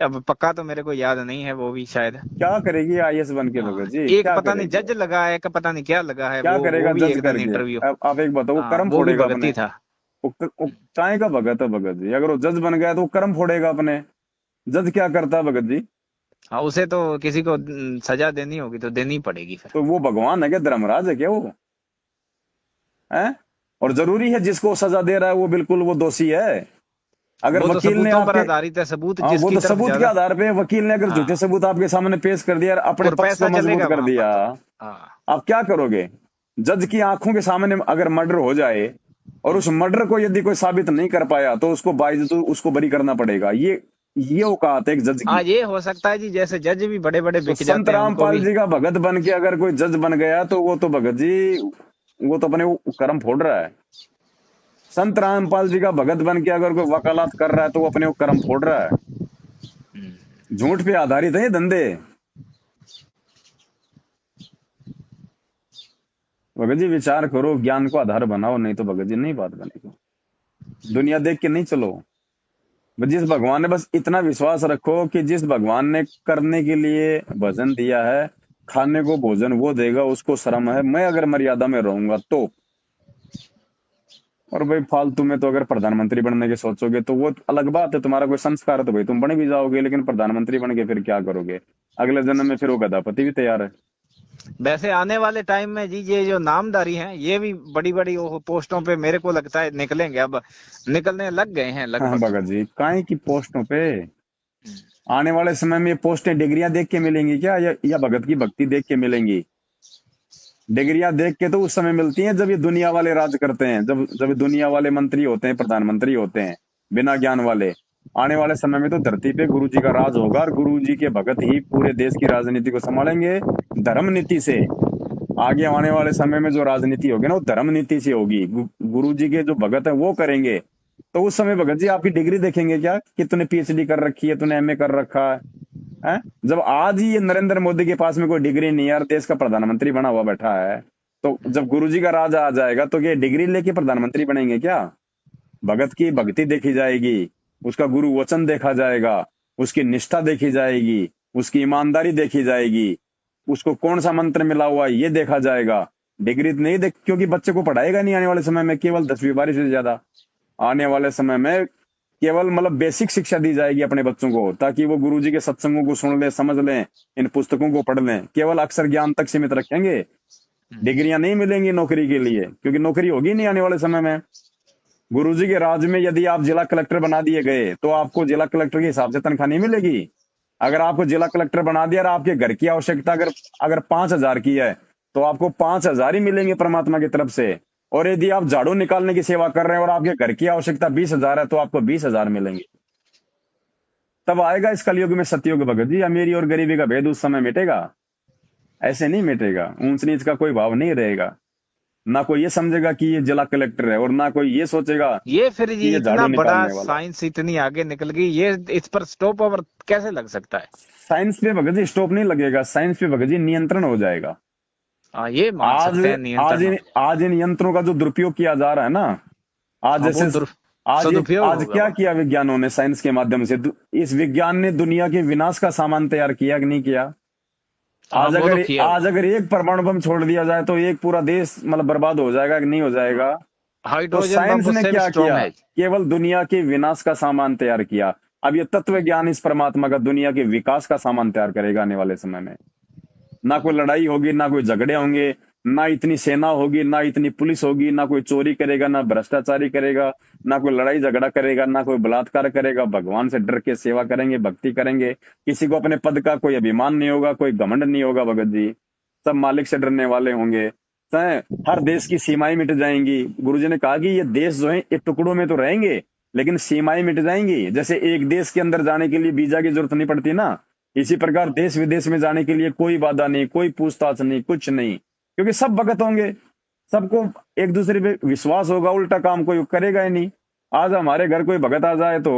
अब पक्का तो मेरे को याद नहीं है, वो भी शायद। क्या करेगी आईएएस बन के हाँ भगत जी, एक क्या पता नहीं करेगी? जज लगा है का पता नहीं क्या लगा है, क्या वो करेगा भी जज एक दिन करके? इंटरव्यू। अब आप एक बताओ, वो हाँ कर्म वो भी फोड़ेगा भगत अपने। ही था। वो चाय का भगत है भगत जी, अगर वो जज बन गया तो वो कर्म फोड़ेगा अपने। जज क्या करता है भगत जी? हाँ उसे तो किसी को सजा देनी होगी तो देनी पड़ेगी फिर। तो वो भगवान है क्या, धर्मराज है क्या वो? है? और जरूरी है जिसको सजा दे रहा है वो बिल्कुल वो दोषी है? अगर वो तो वकील ने सबूतों पर आपके, आधारित है, सबूत हाँ वो जिसकी तो तरफ सबूत के ज्यादा। आधार पे, वकील ने अगर झूठे हाँ सबूत आपके सामने पेश कर दिया और अपने और पक्ष को पैसा मजबूत चलेगा कर वहां पर दिया, तो। हाँ आप क्या करोगे? जज की आंखों के सामने अगर मर्डर हो जाए और उस मर्डर को यदि कोई साबित नहीं कर पाया तो उसको बाइज्जत उसको बरी करना पड़ेगा। ये औकात है एक जज हाँ की। ये हो सकता है जी, जैसे जज भी बड़े बड़े तो बिक संत जाते हैं उनको रामपाल भी। जी का भगत बन के अगर कोई जज बन गया तो वो तो भगत जी वो तो अपने कर्म फोड़ रहा है। संत रामपाल जी का भगत बन के अगर कोई वकालत कर रहा है तो वो अपने कर्म फोड़ रहा है। हम्म। झूठ पे आधारित है ये धंधे। भगत जी विचार करो, ज्ञान को आधार बनाओ, नहीं तो भगत जी नहीं बात बनेगी। दुनिया देख के नहीं चलो। जिस भगवान ने, बस इतना विश्वास रखो कि जिस भगवान ने करने के लिए भजन दिया है, खाने को भोजन वो देगा, उसको शर्म है, मैं अगर मर्यादा में रहूंगा तो। और भाई फालतू में तो अगर प्रधानमंत्री बनने के सोचोगे तो वो अलग बात है, तुम्हारा कोई संस्कार है तो भाई तुम बन भी जाओगे, लेकिन प्रधानमंत्री बन के फिर क्या करोगे? अगले जन्म में फिर वो गधापति भी तैयार है। वैसे आने वाले टाइम में जी ये जो नामधारी हैं ये भी बड़ी बड़ी वो पोस्टों पे मेरे को लगता है निकलेंगे, अब निकलने लग गए हैं हाँ लगभग। भगत जी काय की पोस्टों पे? आने वाले समय में ये पोस्टें डिग्रियां देख के मिलेंगी क्या, या भगत की भक्ति देख के मिलेंगी? डिग्रियां देख के तो उस समय मिलती हैं जब ये दुनिया वाले राज करते हैं, जब जब ये दुनिया वाले मंत्री होते हैं, प्रधानमंत्री होते हैं। बिना ज्ञान वाले। आने वाले समय में तो धरती पे गुरु जी का राज होगा और गुरु जी के भगत ही पूरे देश की राजनीति को संभालेंगे, धर्म नीति से। आगे आने वाले समय में जो राजनीति होगी ना, वो धर्म नीति से होगी। गुरु जी के जो भगत है वो करेंगे। तो उस समय भगत जी आपकी डिग्री देखेंगे क्या कि तूने पीएचडी कर रखी है, तूने एमए कर रखा है? हैं? जब आज ही ये नरेंद्र मोदी के पास में कोई डिग्री नहीं है और देश का प्रधानमंत्री बना हुआ बैठा है, तो जब गुरुजी का राज आ जाएगा तो ये डिग्री लेके प्रधानमंत्री बनेंगे क्या? भगत की भक्ति देखी जाएगी, उसका गुरु वचन देखा जाएगा, उसकी निष्ठा देखी जाएगी, उसकी ईमानदारी देखी जाएगी, उसको कौन सा मंत्र मिला हुआ है ये देखा जाएगा। डिग्री तो नहीं देख, क्योंकि बच्चे को पढ़ाएगा नहीं आने वाले समय में केवल 10वीं 12वीं से ज्यादा। आने वाले समय में केवल बेसिक शिक्षा दी जाएगी अपने बच्चों को, ताकि वो गुरुजी के सत्संगों को सुन ले, समझ लें, इन पुस्तकों को पढ़ लें। केवल अक्षर ज्ञान तक सीमित रखेंगे, डिग्रियां नहीं मिलेंगी नौकरी के लिए, क्योंकि नौकरी होगी नहीं आने वाले समय में। गुरुजी के राज में यदि आप जिला कलेक्टर बना दिए गए तो आपको जिला कलेक्टर के हिसाब से तनख्वाह नहीं मिलेगी। अगर आपको जिला कलेक्टर बना दिया और आपके घर की आवश्यकता अगर अगर 5,000 की है, तो आपको 5,000 ही मिलेंगे परमात्मा की तरफ से। और यदि आप झाड़ू निकालने की सेवा कर रहे हैं और आपके घर की आवश्यकता 20,000 है, तो आपको 20,000 मिलेंगे। तब आएगा इस कलयुग में सतयुग भगत जी, अमीरी और गरीबी का भेद उस समय मिटेगा। ऐसे नहीं मिटेगा, ऊंच नीच का कोई भाव नहीं रहेगा। ना कोई ये समझेगा कि ये जिला कलेक्टर है, और ना कोई ये सोचेगा ये फिर कि ये ये इतना झाड़ू बड़ा निकालने वाला है। साइंस इतनी आगे निकल गई, ये इस पर स्टॉप ओवर कैसे लग सकता है? साइंस पे भगत जी स्टॉप नहीं लगेगा, साइंस पे भगत जी नियंत्रण हो जाएगा। हाँ, ये मान आज सकते हैं आज नियंत्रण इन हो। आज इन यंत्रों का जो दुरुपयोग किया जा रहा है ना, आज हाँ, वो जैसे सदुपयोग आज होगा क्या वो। किया विज्ञानों ने साइंस के माध्यम से? इस विज्ञान ने दुनिया के विनाश का सामान तैयार किया कि नहीं किया? हाँ, वो तो किया आज हुआ। अगर एक परमाणु बम छोड़ दिया जाए तो एक पूरा देश बर्बाद हो जाएगा कि नहीं हो जाएगा? तो हाइड्रोजन बम साइंस ने उससे भी क्या स्ट्रॉन्ग किया? है। केवल दुनिया के विनाश का सामान तैयार किया। अब ये तत्व ज्ञान इस परमात्मा का दुनिया के विकास का सामान तैयार करेगा आने वाले समय में। ना कोई लड़ाई होगी, ना कोई झगड़े होंगे, ना इतनी सेना होगी, ना इतनी पुलिस होगी, ना कोई चोरी करेगा, ना भ्रष्टाचारी करेगा, ना कोई लड़ाई झगड़ा करेगा, ना कोई बलात्कार करेगा। भगवान से डर के सेवा करेंगे, भक्ति करेंगे। किसी को अपने पद का कोई अभिमान नहीं होगा, कोई घमंड नहीं होगा भगत जी। सब मालिक से डरने वाले होंगे। हर देश की सीमाएं मिट जाएंगी। गुरुजी ने कहा कि ये देश जो है ये टुकड़ों में तो रहेंगे, लेकिन सीमाएं मिट जाएंगी। जैसे एक देश के अंदर जाने के लिए वीजा की जरूरत नहीं पड़ती ना, इसी प्रकार देश विदेश में जाने के लिए कोई बाधा नहीं, कोई पूछताछ नहीं, कुछ नहीं, क्योंकि सब भगत होंगे। सबको एक दूसरे पे विश्वास होगा, उल्टा काम कोई करेगा ही नहीं। आज हमारे घर कोई भगत आ जाए तो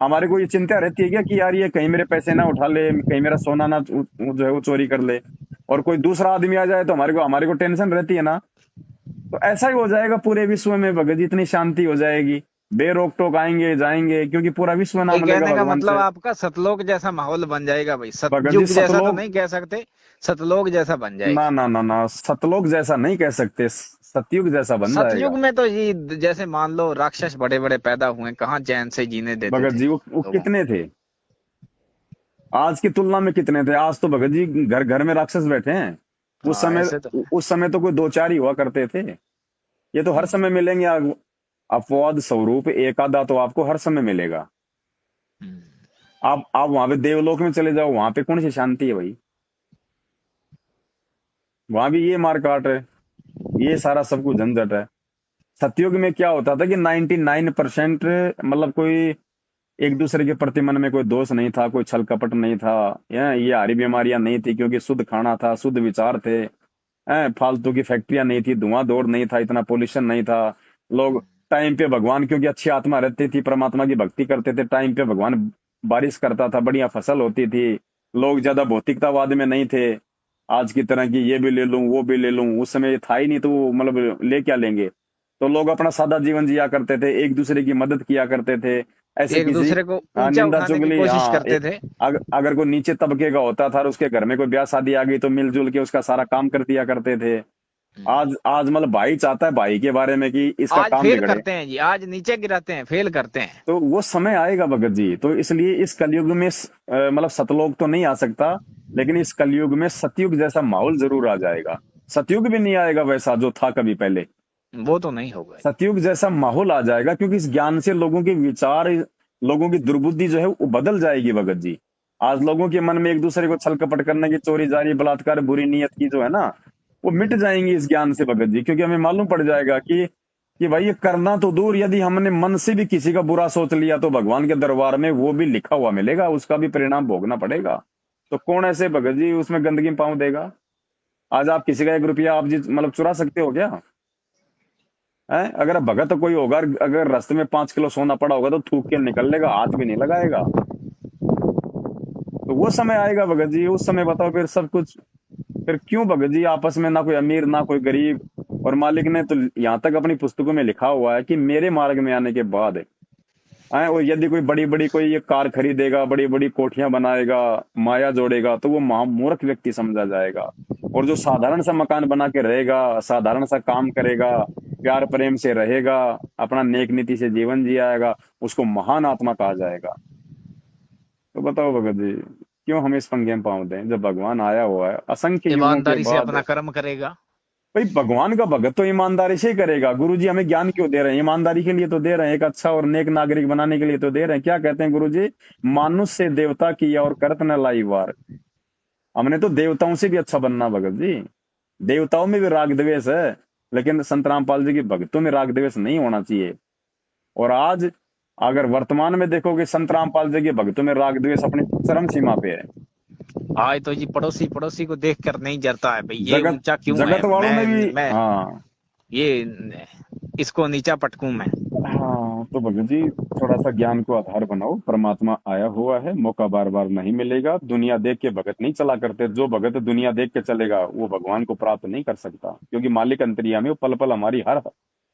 हमारे को ये चिंता रहती है क्या कि यार ये कहीं मेरे पैसे ना उठा ले, कहीं मेरा सोना ना जो है वो चोरी कर ले। और कोई दूसरा आदमी आ जाए तो हमारे को टेंशन रहती है ना। तो ऐसा ही हो जाएगा पूरे विश्व में भगत जी, इतनी शांति हो जाएगी। बेरोक टोक आएंगे जाएंगे, क्योंकि पूरा विश्व भाई नाम लेगा कहने का भगवान मतलब से। आपका सतलोक जैसा माहौल बन जाएगा भाई, भगत जी सतयुग जैसा तो सतलोक, नहीं कह सकते, सतलोक जैसा बन ना जाएगा। ना ना ना, सतलोक जैसा नहीं कह सकते, सतयुग जैसा बन सतयुग जाएगा। में तो ये जैसे मान लो राक्षस बड़े बड़े पैदा हुए, कहाँ चैन से जीने देते भगत थे जी वो लोगों को। कितने थे? आज की तुलना में कितने थे? आज तो भगत जी घर घर में राक्षस बैठे हैं। उस हाँ, समय ऐसे तो है। उस समय तो कोई दो चार ही हुआ करते थे। ये तो हर हम्म, समय मिलेंगे। अपवाद स्वरूप एक आधा तो आपको हर समय मिलेगा। हम्म। आप वहां पे देवलोक में चले जाओ, वहां पे कौन सी शांति है भाई? वहां भी ये मार काट है, ये सारा सब कुछ झंझट है। सतयुग में क्या होता था कि 99% कोई एक दूसरे के प्रति मन में कोई दोष नहीं था, कोई छल कपट नहीं था। ये हारी बीमारियां नहीं थी, क्योंकि शुद्ध खाना था, शुद्ध विचार थे। फालतू की फैक्ट्रियां नहीं थी, धुआं दौड़ नहीं था, इतना पोल्यूशन नहीं था। लोग टाइम पे भगवान, क्योंकि अच्छी आत्मा रहती थी, परमात्मा की भक्ति करते थे, टाइम पे भगवान बारिश करता था, बढ़िया फसल होती थी। लोग ज्यादा भौतिकतावाद में नहीं थे, आज की तरह की ये भी ले लूं वो भी ले लूं। उस समय ये था ही नहीं, तो वो ले क्या लेंगे? तो लोग अपना सादा जीवन जिया करते थे, एक दूसरे की मदद किया करते थे। ऐसे एक किसी दूसरे को ऊंचा निंदा उठाने की चुगली, कोशिश हाँ, करते थे। अगर कोई नीचे तबके का होता था और उसके घर में कोई ब्याह शादी आ गई तो मिलजुल के उसका सारा काम कर दिया करते थे। आज भाई चाहता है भाई के बारे में कि इसका आज काम फेल बिगड़े। करते हैं जी, आज नीचे गिराते हैं, फेल करते हैं। तो वो समय आएगा भगत जी। तो इसलिए इस कलयुग में सतलोक तो नहीं आ सकता, लेकिन इस कलयुग में सतयुग जैसा माहौल जरूर आ जाएगा। सतयुग भी नहीं आएगा वैसा जो था कभी पहले। वो तो नहीं होगा। सतयुग जैसा माहौल आ जाएगा, क्योंकि इस ज्ञान से लोगों के विचार, लोगों की दुर्बुद्धि जो है वो बदल जाएगी भगत जी। आज लोगों के मन में एक दूसरे को छल कपट करने की, चोरी जारी बलात्कार बुरी नीयत की जो है ना, वो मिट जाएंगी इस ज्ञान से भगत जी। क्योंकि हमें मालूम पड़ जाएगा कि कि भाई ये करना तो दूर, यदि हमने मन से भी किसी का बुरा सोच लिया तो भगवान के दरबार में वो भी लिखा हुआ मिलेगा, उसका भी परिणाम भोगना पड़ेगा। तो कौन ऐसे भगत जी उसमें गंदगी में पाँव देगा? आज आप किसी का 1 रुपया आप जी मतलब चुरा सकते हो क्या? है अगर भगत कोई होगा, अगर रास्ते में 5 किलो सोना पड़ा होगा तो थूक के निकल लेगा, हाथ भी नहीं लगाएगा। तो वो समय आएगा भगत जी, उस समय बताओ फिर सब कुछ, फिर क्यों भगत जी आपस में ना कोई अमीर ना कोई गरीब। और मालिक ने तो यहाँ तक अपनी पुस्तकों में लिखा हुआ है कि मेरे मार्ग में आने के बाद है, और यदि कोई बड़ी बड़ी कोई ये कार खरीदेगा, बड़ी बड़ी कोठियां बनाएगा, माया जोड़ेगा, तो वो महामूर्ख व्यक्ति समझा जाएगा। और जो साधारण सा मकान बना के रहेगा, साधारण सा काम करेगा, प्यार प्रेम से रहेगा, अपना नेक नीति से जीवन जियाएगा, उसको महान आत्मा कहा जाएगा। तो बताओ भगत जी, क्यों हम इस पंगे में पाँव दें जब भगवान आया हुआ है असंख्य युगों के ईमानदारी से बाद। अपना कर्म करेगा। भाई भगवान का भगत तो ईमानदारी से ही करेगा। गुरु जी हमें ज्ञान क्यों दे रहे हैं? ईमानदारी के लिए तो दे रहे हैं, एक अच्छा और नेक नागरिक बनाने के लिए तो दे रहे हैं। क्या कहते हैं गुरु जी? मानुष से देवता किया और करत न लाई वार। हमने तो देवताओं से भी अच्छा बनना भगत जी। देवताओं में भी राग द्वेष है, लेकिन संत रामपाल जी की भक्तों में राग द्वेष नहीं होना चाहिए। और आज अगर वर्तमान में देखोगे संत रामपाल जी के भक्तों में राग द्वेष अपनी चरम सीमा पे है। आज तो जी पड़ोसी पड़ोसी को देख कर नहीं जरता है भाई, ये जगत ऊंचा क्यों है, जगत वालों में भी, मैं हाँ। ये इसको नीचा पटकूं मैं। हाँ तो भगत जी थोड़ा सा ज्ञान को आधार बनाओ। परमात्मा आया हुआ है, मौका बार बार नहीं मिलेगा। दुनिया देख के भगत नहीं चला करते। जो भगत दुनिया देख के चलेगा वो भगवान को प्राप्त नहीं कर सकता, क्योंकि मालिक अंतर्यामी वो पल पल हमारी हर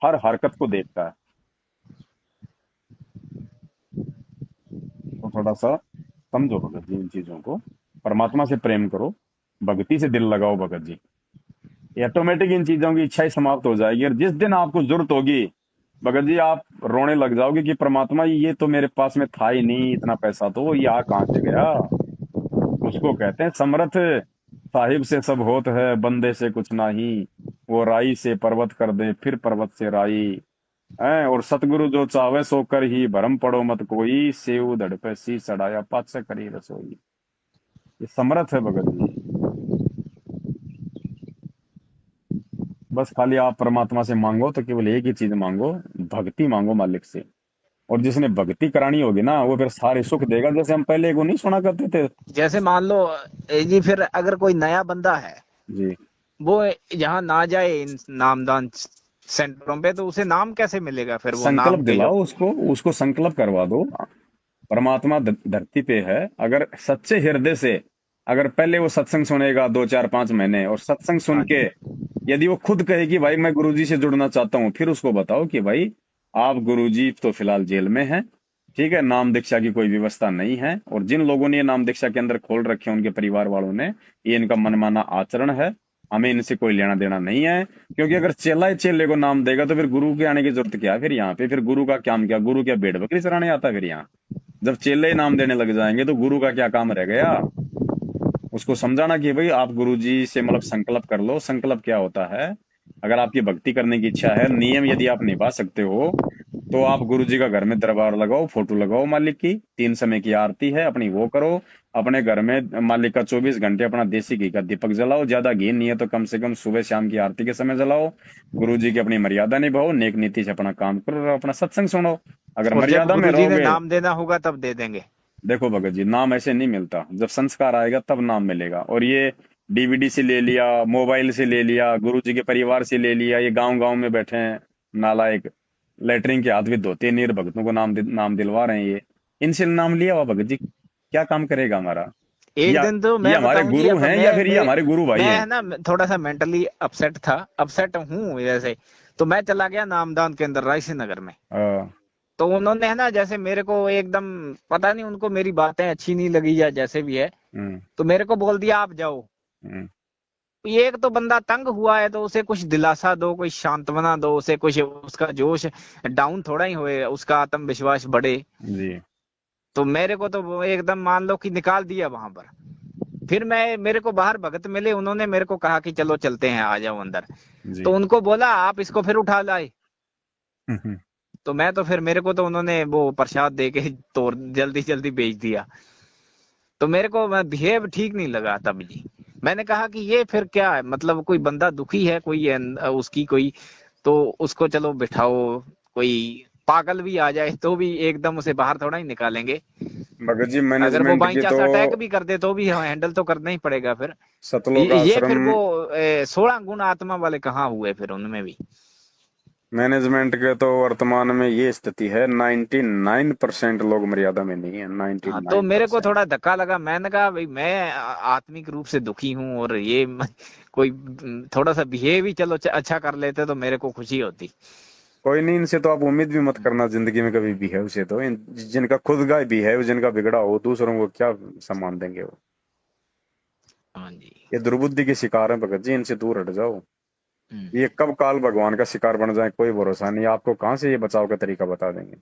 हर हरकत को देखता है। तो थोड़ा सा समझो भगत जी इन चीजों को। परमात्मा से प्रेम करो, भक्ति से दिल लगाओ भगत जी। ये ऑटोमेटिक इन चीजों की इच्छा ही समाप्त हो जाएगी। और जिस दिन आपको जरूरत होगी भगत जी, आप रोने लग जाओगे कि परमात्मा ये तो मेरे पास में था ही नहीं, इतना पैसा तो ये आ कहाँ से गया। उसको कहते हैं समर्थ साहिब से सब होत है, बंदे से कुछ नहीं। वो राई से पर्वत कर दे, फिर पर्वत से राई है। और सतगुरु जो चावे सो कर ही, भरम पड़ो मत कोई, सेव धड़ पे सी चढ़ाया पात से करी रसोई। ये समर्थ है भगत जी। बस खाली आप परमात्मा से मांगो तो केवल एक ही चीज मांगो, भक्ति मांगो मालिक से। और जिसने भक्ति करानी होगी ना वो फिर सारे सुख देगा। जैसे हम पहले को नहीं सुना करते थे जैसे मान लो जी, फिर अगर कोई नया बंदा है, जी, वो यहाँ ना जाए इन नामदान सेंटरों पे, तो उसे नाम कैसे मिलेगा? फिर वो संकल्प नाम के जब दिलाओ उसको, उसको संकल्प करवा दो। परमात्मा धरती पे है, अगर सच्चे हृदय से, अगर पहले वो सत्संग सुनेगा 2 4 5 महीने, और सत्संग सुन हाँ के जी, यदि वो खुद कहे कि भाई मैं गुरुजी से जुड़ना चाहता हूँ, फिर उसको बताओ कि भाई आप गुरुजी तो फिलहाल जेल में हैं, ठीक है, नाम दीक्षा की कोई व्यवस्था नहीं है। और जिन लोगों ने ये नाम दीक्षा के अंदर खोल रखे हैं उनके परिवार वालों ने, ये इनका मनमाना आचरण है, हमें इनसे कोई लेना देना नहीं है। क्योंकि अगर चेला ही चेले को नाम देगा तो फिर गुरु के आने की जरूरत क्या है? फिर यहाँ पे फिर गुरु का काम क्या? गुरु क्या भेड़ बकरी चराने आता है? फिर यहाँ जब चेले ही नाम देने लग जाएंगे तो गुरु का क्या काम रह गया? उसको समझाना कि भाई आप गुरुजी से मतलब संकल्प कर लो। संकल्प क्या होता है? अगर आपकी भक्ति करने की इच्छा है, नियम यदि आप निभा सकते हो, तो आप गुरुजी का घर में दरबार लगाओ, फोटो लगाओ मालिक की, 3 समय की आरती है अपनी वो करो। अपने घर में मालिक का 24 घंटे अपना देसी घी का दीपक जलाओ। ज्यादा घी नहीं है तो कम से कम सुबह शाम की आरती के समय जलाओ। गुरुजी की अपनी मर्यादा निभाओ, नेक नीति से अपना काम करो और अपना सत्संग सुनो। अगर और जब मर्यादा में गुरुजी ने रहोगे। नाम देना होगा तब दे देंगे। देखो भगत जी, नाम ऐसे नहीं मिलता, जब संस्कार आएगा तब नाम मिलेगा। और ये डीवीडी से ले लिया, मोबाइल से ले लिया, गुरु जी के परिवार से ले लिया, ये गांव गांव में बैठे हैं नालायक, लेटरिन के हाथ भी धोते नहीं, भक्तों को नाम दिलवा रहे हैं। ये इनसे नाम लिया हुआ भगत जी क्या काम करेगा हमारा? एक या दिन तो ये मैं हमारे बताऊं जी, गुरु अब हैं या फिर ये हमारे गुरु भाई मैं हैं? है ना थोड़ा सा मेंटली अपसेट था, अपसेट हूँ जैसे। तो मैं चला गया नामदान के अंदर रायसी नगर में। हाँ, तो उन्होंने है ना, जैसे मेरे को एकदम पता नहीं उनको मेरी बातें अच्छी नहीं लगी या जैसे भी है, हम्म, तो मेरे को बोल दिया आप जाओ। हम्म, ये एक तो बंदा तंग हुआ है तो उसे कुछ दिलासा दो, कोई सांत्वना दो उसे, कुछ उसका जोश डाउन थोड़ा ही होए, उसका आत्मविश्वास बढ़े। जी, तो मेरे को तो वो एकदम मान लो कि निकाल दिया वहां पर। फिर मेरे को बाहर भगत मिले, उन्होंने मेरे को कहा कि चलो चलते हैं, आ जाओ अंदर। तो जी, उनको बोला आप इसको फिर उठा लाए। हम्म, तो मैं तो फिर मेरे को तो उन्होंने वो प्रसाद दे के तो जल्दी जल्दी भेज दिया। तो मेरे को बिहेव ठीक नहीं लगा तब जी। मैंने कहा कि ये फिर क्या है, मतलब कोई बंदा दुखी है, कोई उसकी कोई तो उसको चलो बिठाओ, कोई पागल भी आ जाए तो भी एकदम उसे बाहर थोड़ा ही निकालेंगे। भगत जी अगर वो मैनेजमेंट बाई की चांस तो अटैक भी कर दे तो भी हैंडल तो करना ही पड़ेगा फिर। सतलोक ये आश्रम फिर वो 16 गुण आत्मा वाले कहाँ हुए फिर उनमें भी। मैनेजमेंट के तो वर्तमान में ये स्थिति है, 99% लोग मर्यादा में नहीं है, हाँ, तो मेरे को 99%। थोड़ा धक्का लगा, मैंने कहा भाई मैं आत्मिक रूप से दुखी हूँ, और ये कोई थोड़ा सा बिहेव ही चलो अच्छा कर लेते तो मेरे को खुशी होती। कोई नहीं, इनसे तो आप उम्मीद भी मत करना जिंदगी में कभी बिहेव से, तो जिनका खुद का बिहेव जिनका बिगड़ा हो, दूसरों को क्या सम्मान देंगे वो। हाँ जी। ये दुर्बुद्धि के शिकार है भगत जी, इनसे दूर हट जाओ। हम्म, ये कब काल भगवान का शिकार बन जाए कोई भरोसा नहीं, आपको कहाँ से ये बचाव का तरीका बता देंगे।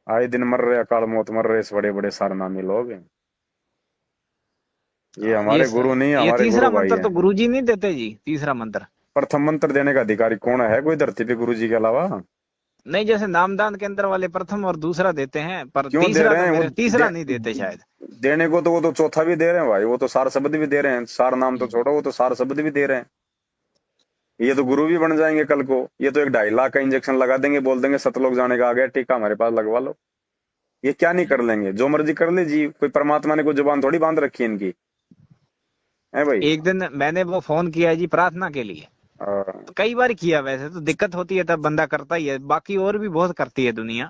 आए दिन मर रहे, अकाल मौत मर रहे इस बड़े बड़े सारनामी लोग। ये हाँ, हमारे गुरु नहीं, ये हमारे तीसरा गुरु भाई मंत्र हैं। तो गुरुजी नहीं देते जी, तीसरा मंत्र। प्रथम मंत्र देने का अधिकारी कौन है कोई धरती पे गुरु जी के अलावा? नहीं, जैसे नामदान केंद्र वाले प्रथम और दूसरा देते हैं, पर क्यों दे तीसरा रहे तो हैं वो? मेरे तीसरा नहीं देते शायद। देने को तो वो तो चौथा भी दे रहे हैं भाई, वो तो सार शब्द भी दे रहे हैं, सार नाम तो हम्म, छोड़ो, वो तो सार शब्द भी दे रहे हैं। ये तो गुरु भी बन जाएंगे कल को। ये तो एक 2.5 लाख का इंजेक्शन लगा देंगे, बोल देंगे सतलोक जाने का आ गया टीका, हमारे पास लगवा लो। ये क्या नहीं कर लेंगे, जो मर्जी कर ले जी, कोई परमात्मा ने कोई जुबान थोड़ी बांध रखी है इनकी, है भाई। एक दिन मैंने वो फोन किया जी प्रार्थना के लिए, आ, तो कई बार किया, वैसे तो दिक्कत होती है तब बंदा करता ही है, बाकी और भी बहुत करती है दुनिया।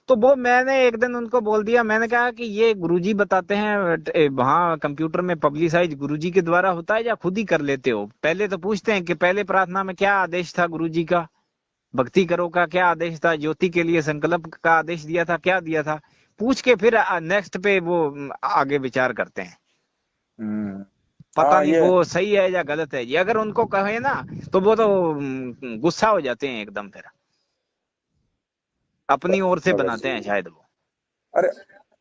तो वो मैंने एक दिन उनको बोल दिया, मैंने कहा कि ये गुरुजी बताते हैं वहां कंप्यूटर में पब्लिसाइज गुरुजी के द्वारा होता है या खुद ही कर लेते हो? पहले तो पूछते हैं कि पहले प्रार्थना में क्या आदेश था गुरुजी का, भक्ति करो का क्या आदेश था, ज्योति के लिए संकल्प का आदेश दिया था, क्या दिया था, पूछ के फिर नेक्स्ट पे वो आगे विचार करते हैं। हम्म, पता हाँ नहीं ये वो सही है या गलत है, ये अगर उनको कहे ना तो वो तो गुस्सा हो जाते हैं एकदम, फिर अपनी ओर से भगत बनाते जी, हैं शायद वो। अरे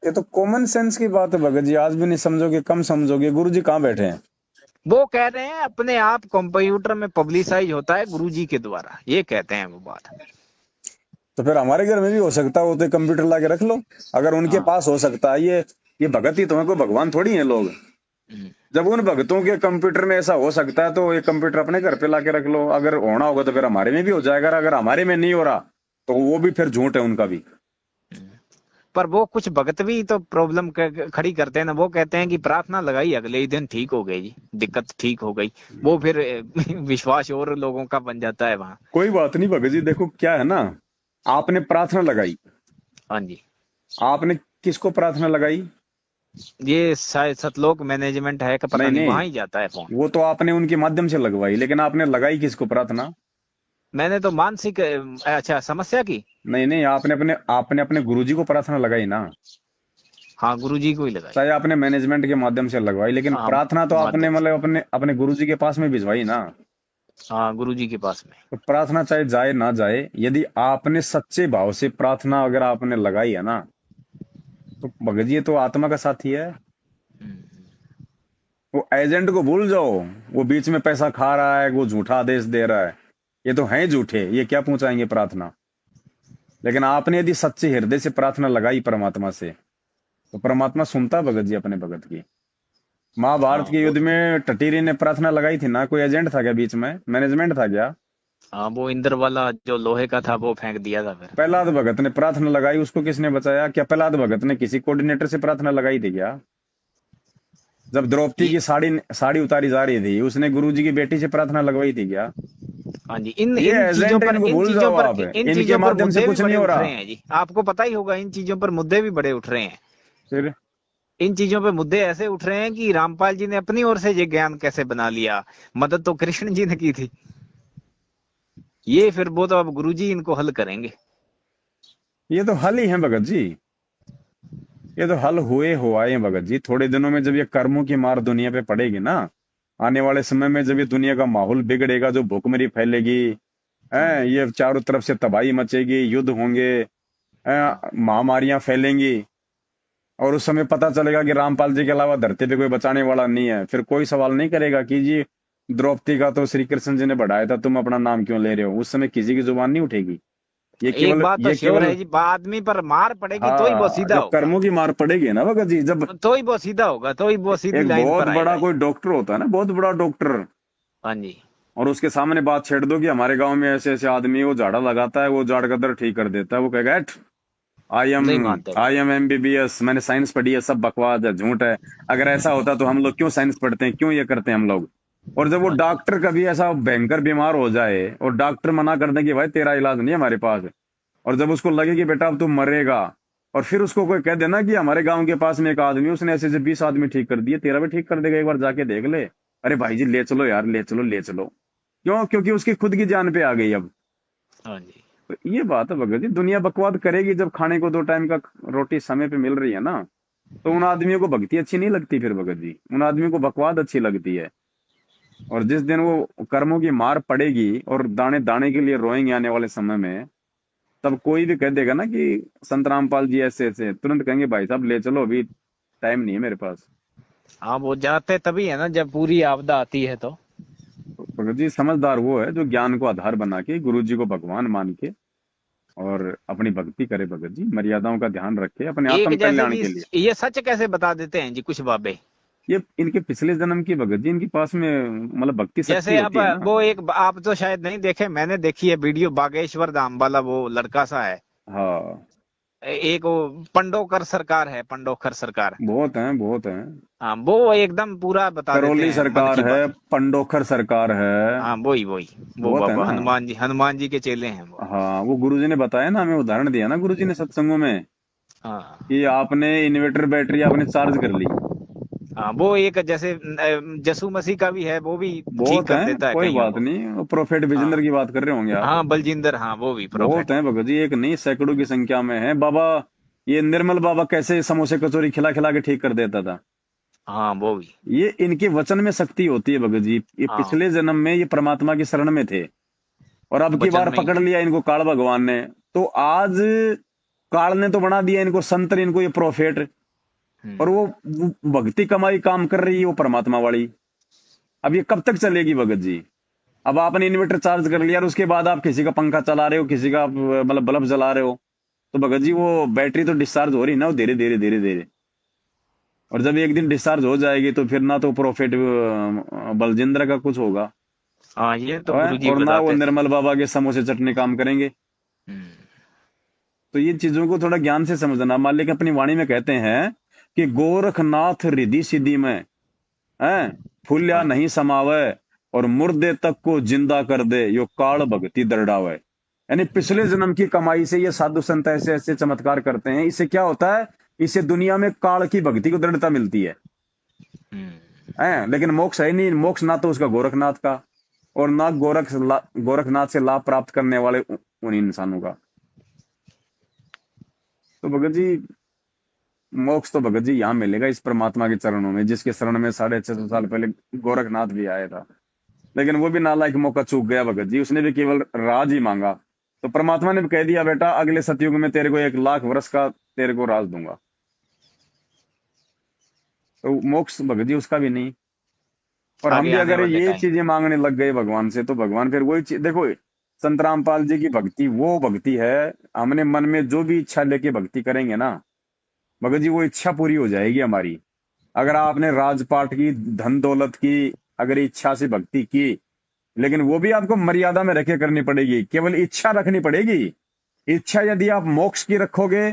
ये तो कॉमन सेंस की बात है भगत जी, आज भी नहीं समझोगे, कम समझोगे। गुरु जी कहाँ बैठे हैं? वो कह रहे हैं अपने आप कंप्यूटर में पब्लिसाइज होता है गुरुजी के द्वारा, ये कहते हैं वो बात। तो फिर हमारे घर में भी हो सकता है, वो तो कंप्यूटर ला के रख लो। अगर उनके हाँ। पास हो सकता है, ये भगत ही तो है, कोई भगवान थोड़ी है लोग। हम्म, जब उन भगतों के कंप्यूटर में ऐसा हो सकता है, तो ये कंप्यूटर अपने घर पे ला के रख लो। अगर होना होगा तो फिर हमारे में भी हो जाएगा, अगर हमारे में नहीं हो रहा तो वो भी फिर झूठ है उनका भी। हम्म। पर वो कुछ भगत भी तो प्रॉब्लम खड़ी करते हैं ना, वो कहते हैं कि प्रार्थना लगाई अगले ही दिन ठीक हो गई जी, दिक्कत ठीक हो गई। वो फिर विश्वास और लोगों का बन जाता है वहां। कोई बात नहीं भगत जी, देखो क्या है ना, आपने प्रार्थना लगाई, हाँ जी। आपने किसको प्रार्थना लगाई? ये शायद सतलोक मैनेजमेंट है, का पता नहीं नहीं, नहीं, वहां ही जाता है फोन। वो तो आपने उनके माध्यम से लगवाई, लेकिन आपने लगाई किसको प्रार्थना? मैंने तो मानसिक अच्छा समस्या की। नहीं नहीं, आपने अपने गुरुजी को प्रार्थना लगाई ना। हाँ, गुरुजी को ही लगाई। चाहे आपने मैनेजमेंट के माध्यम से लगवाई, लेकिन हाँ, प्रार्थना तो आपने माध्यम से। मतलब अपने अपने गुरुजी के पास में भिजवाई ना। हाँ, गुरुजी के पास में। तो प्रार्थना चाहे जाए ना जाए, यदि आपने सच्चे भाव से प्रार्थना अगर आपने लगाई है ना, तो भगत जी ये तो आत्मा का साथी है। हम्म, वो एजेंट को भूल जाओ, वो बीच में पैसा खा रहा है, वो झूठा आदेश दे रहा है, ये तो हैं झूठे, ये क्या पहुंचाएंगे प्रार्थना। लेकिन आपने यदि सच्चे हृदय से प्रार्थना लगाई परमात्मा से, तो परमात्मा सुनता भगत जी अपने भगत की। हाँ महाभारत के वो युद्ध तो। में टटीरी ने प्रार्थना लगाई थी ना, कोई एजेंट था क्या बीच में, मैनेजमेंट था क्या? हाँ, वो इंद्र वाला जो लोहे का था वो फेंक दिया था फिर। प्रहलाद भगत ने प्रार्थना लगाई, उसको किसने बचाया? क्या प्रहलाद भगत ने किसी कोऑर्डिनेटर से प्रार्थना लगाई थी क्या? जब द्रौपदी ये की साड़ी साड़ी उतारी जा रही थी, उसने गुरुजी की बेटी से प्रार्थना लगवाई थी क्या? हाँ जी, इन ये इन चीजों एजेंट है, पर इनको इन भूल चीजों जाओ पर आप, इन इनके चीजों पर माध्यम से मुद्दे भी कुछ नहीं बड़े हो उठ रहा। रहे हैं जी, आपको पता ही होगा, इन चीजों पर मुद्दे भी बड़े उठ रहे हैं। फिर इन चीजों पे मुद्दे ऐसे उठ रहे हैं कि रामपाल जी ने अपनी ओर से ये ज्ञान कैसे बना लिया, मदद तो कृष्ण जी ने की थी। ये फिर वो तो अब गुरुजी इनको हल करेंगे। ये तो हल ही है भगत जी, ये तो हल हुए हो आए हैं भगत जी। थोड़े दिनों में जब ये कर्मों की मार दुनिया पे पड़ेगी ना, आने वाले समय में जब ये दुनिया का माहौल बिगड़ेगा, जो भूखमरी फैलेगी, हाँ हैं, जी। ये चारों तरफ से तबाही मचेगी, युद्ध होंगे, महामारियां फैलेंगी, और उस समय पता चलेगा कि रामपाल जी के अलावा धरती पे कोई बचाने वाला नहीं है, फिर कोई सवाल नहीं करेगा कि जी द्रौपदी का तो श्री कृष्ण जी ने बढ़ाया था, तुम अपना नाम क्यों ले रहे हो। उस समय किसी की जुबान नहीं उठेगी। एक बात तो ये श्योर केवल है जी, आदमी पर मार पड़ेगी तो ही वो हाँ, सीधा जब होगा। कर्मों की मार पड़ेगी ना भगत जी, जब तो ही वो सीधा होगा, तो ही वो सीधी एक लाइन बहुत पर बड़ा आएगा जी। कोई डॉक्टर होता है ना, बहुत बड़ा डॉक्टर, हाँ जी। और उसके सामने बात छेड़ दो कि हमारे गांव में ऐसे ऐसे आदमी है, वो झाड़ा लगाता है, वो झाड़ का दर्द ठीक कर देता है, वो कहेगा आई एम नहीं मानते वो। आई एम एमबीबीएस, मैंने साइंस पढ़ी है, सब बकवास है, झूठ है। अगर ऐसा होता तो हम लोग क्यों साइंस पढ़ते हैं, क्यों ये करते हैं हम लोग। और जब वो हाँ जी। डॉक्टर कभी ऐसा भयंकर बीमार हो जाए और डॉक्टर मना कर दे कि भाई तेरा इलाज नहीं है हमारे पास, और जब उसको लगे कि बेटा अब तू मरेगा, और फिर उसको कोई कह देना कि हमारे गांव के पास में एक आदमी है, उसने ऐसे ऐसे 20 आदमी ठीक कर दिए, तेरा भी ठीक कर देगा, एक बार जाके देख ले। अरे भाई जी ले चलो यार, ले चलो ले चलो। क्यों? क्योंकि उसकी खुद की जान पे आ गई अब। हाँ जी। तो ये बात है भगत जी, दुनिया बकवाद करेगी जब खाने को 2 टाइम का रोटी समय पे मिल रही है ना, तो उन आदमियों को भक्ति अच्छी नहीं लगती, फिर भगत जी उन आदमियों को बकवाद अच्छी लगती है। और जिस दिन वो कर्मों की मार पड़ेगी और दाने दाने के लिए रोएंगे आने वाले समय में, तब कोई भी कह देगा ना कि संत रामपाल जी ऐसे ऐसे, तुरंत कहेंगे भाई साहब ले चलो, अभी टाइम नहीं है मेरे पास। हाँ वो जाते तभी है ना जब पूरी आपदा आती है तो। तो भगत जी समझदार वो है जो ज्ञान को आधार बना के, गुरु जी को भगवान मान के और अपनी भक्ति करे, भगत जी मर्यादाओं का ध्यान रखे अपने आत्म एक जैसे कल्याण कि के लिए। ये सच कैसे बता देते हैं जी कुछ बाबे। ये इनके पिछले जन्म की भगत जी, इनके पास में मतलब भक्ति शक्ति जैसे अब होती है ना। वो एक आप तो शायद नहीं देखे, मैंने देखी है वीडियो, बागेश्वर धाम वाला वो लड़का सा है, हाँ एक वो पंडोकर सरकार है, पंडोकर सरकार। बहुत है, बहुत है। हाँ वो एकदम पूरा बता देते करौली हैं मन सरकार की है, बात। पंडोखर सरकार है। हाँ वही वही, वो बहुत है बाबा ना। हनुमान जी के चेले हैं वो। हाँ वो गुरुजी ने बताया ना, हमें उदाहरण दिया ना गुरुजी ने सत्संगों में, हाँ कि आपने इन्वर्टर बैटरी आपने चार्ज कर ली। हाँ वो एक जैसे यसु मसीह का भी है, वो भी ठीक बहुत कर है, देता है कोई कईयों बात को। नहीं, प्रोफेट हाँ विजेंद्र की बात कर रहे होंगे आप। हाँ बलजिंदर, हाँ वो भी बहुत प्रोफेट। है भगत जी, एक नहीं सैकड़ों की संख्या में है बाबा। ये निर्मल बाबा कैसे समोसे कचौरी खिला खिला के ठीक कर देता था। हाँ वो भी। ये इनके वचन में शक्ति होती है भगत जी, ये हाँ पिछले जन्म में ये परमात्मा की शरण में थे, और अब की वचन बार में ही पकड़ है। लिया इनको काल भगवान ने। तो आज काल ने तो बना दिया इनको संतर, इनको ये प्रोफेट। और हम्म। वो भक्ति कमाई काम कर रही है वो परमात्मा वाली। अब ये कब तक चलेगी भगत जी? अब आपने इन्वर्टर चार्ज कर लिया और उसके बाद आप किसी का पंखा चला रहे हो, किसी का मतलब बल्ब जला रहे हो, तो भगत जी वो बैटरी तो डिस्चार्ज हो रही ना, वो धीरे धीरे धीरे धीरे। और जब एक दिन डिस्चार्ज हो जाएगी तो फिर ना तो प्रॉफिट बलजिंद्र का कुछ होगा, हाँ ये तो गुरुजी और ना वो बताते थे। निर्मल बाबा के समोसे चटनी काम करेंगे। हम्म। तो ये चीजों को थोड़ा ज्ञान से समझना। मालिक अपनी वाणी में कहते हैं कि गोरखनाथ रिद्धि सिद्धि में है, फूल्या हाँ नहीं जी। समावे, और मुर्दे तक को जिंदा कर दे, यो काल भक्ति दरड़ावे। यानी पिछले जन्म की कमाई से ये साधु संत ऐसे ऐसे चमत्कार करते हैं, इससे क्या होता है, इससे दुनिया में काल की भक्ति को दृढ़ता मिलती हम्म। है। लेकिन मोक्ष है ही नहीं, मोक्ष ना तो उसका गोरखनाथ का, और ना गोरखनाथ से लाभ प्राप्त करने वाले उन इंसानों का। तो भगत जी मोक्ष तो भगत जी यहाँ मिलेगा इस परमात्मा के चरणों में, जिसके शरण में 650 साल पहले गोरखनाथ भी आया था। लेकिन वो भी नालायक मौका चूक गया भगत जी, उसने भी केवल राज ही मांगा। तो परमात्मा ने भी कह दिया बेटा अगले सतयुग में तेरे को 1 लाख वर्ष का तेरे को राज दूंगा। तो मोक्ष भगत जी उसका भी नहीं। और हम आगे भी आने अगर वाले ये टाइम। चीजें मांगने लग गए भगवान से, तो भगवान फिर वही चीज देखो, संत रामपाल जी की भक्ति वो भक्ति है, हमने मन में जो भी इच्छा लेके भक्ति करेंगे ना भगत जी, वो इच्छा पूरी हो जाएगी हमारी। अगर आपने राजपाट की, धन दौलत की, अगर इच्छा से भक्ति की, लेकिन वो भी आपको मर्यादा में रखे करनी पड़ेगी, केवल इच्छा रखनी पड़ेगी। इच्छा यदि आप मोक्ष की रखोगे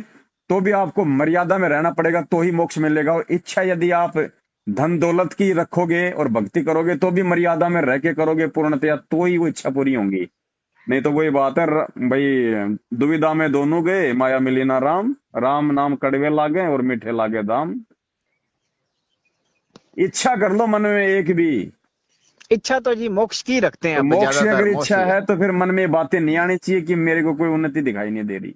तो भी आपको मर्यादा में रहना पड़ेगा, तो ही मोक्ष मिलेगा। और इच्छा यदि आप धन दौलत की रखोगे और भक्ति करोगे तो भी मर्यादा में रह के करोगे पूर्णतया, तो ही वो इच्छा पूरी होंगी। नहीं तो वही बात है भाई, दुविधा में दोनों गए, माया मिली ना राम, राम नाम कड़वे लागे और मीठे लागे दाम। इच्छा कर लो मन में एक भी। इच्छा तो जी मोक्ष की रखते हैं तो अब मोक्ष की ज्यादातर अगर इच्छा मोस्टली। है तो फिर मन में ये बातें नहीं आनी चाहिए कि मेरे को कोई उन्नति दिखाई नहीं दे रही।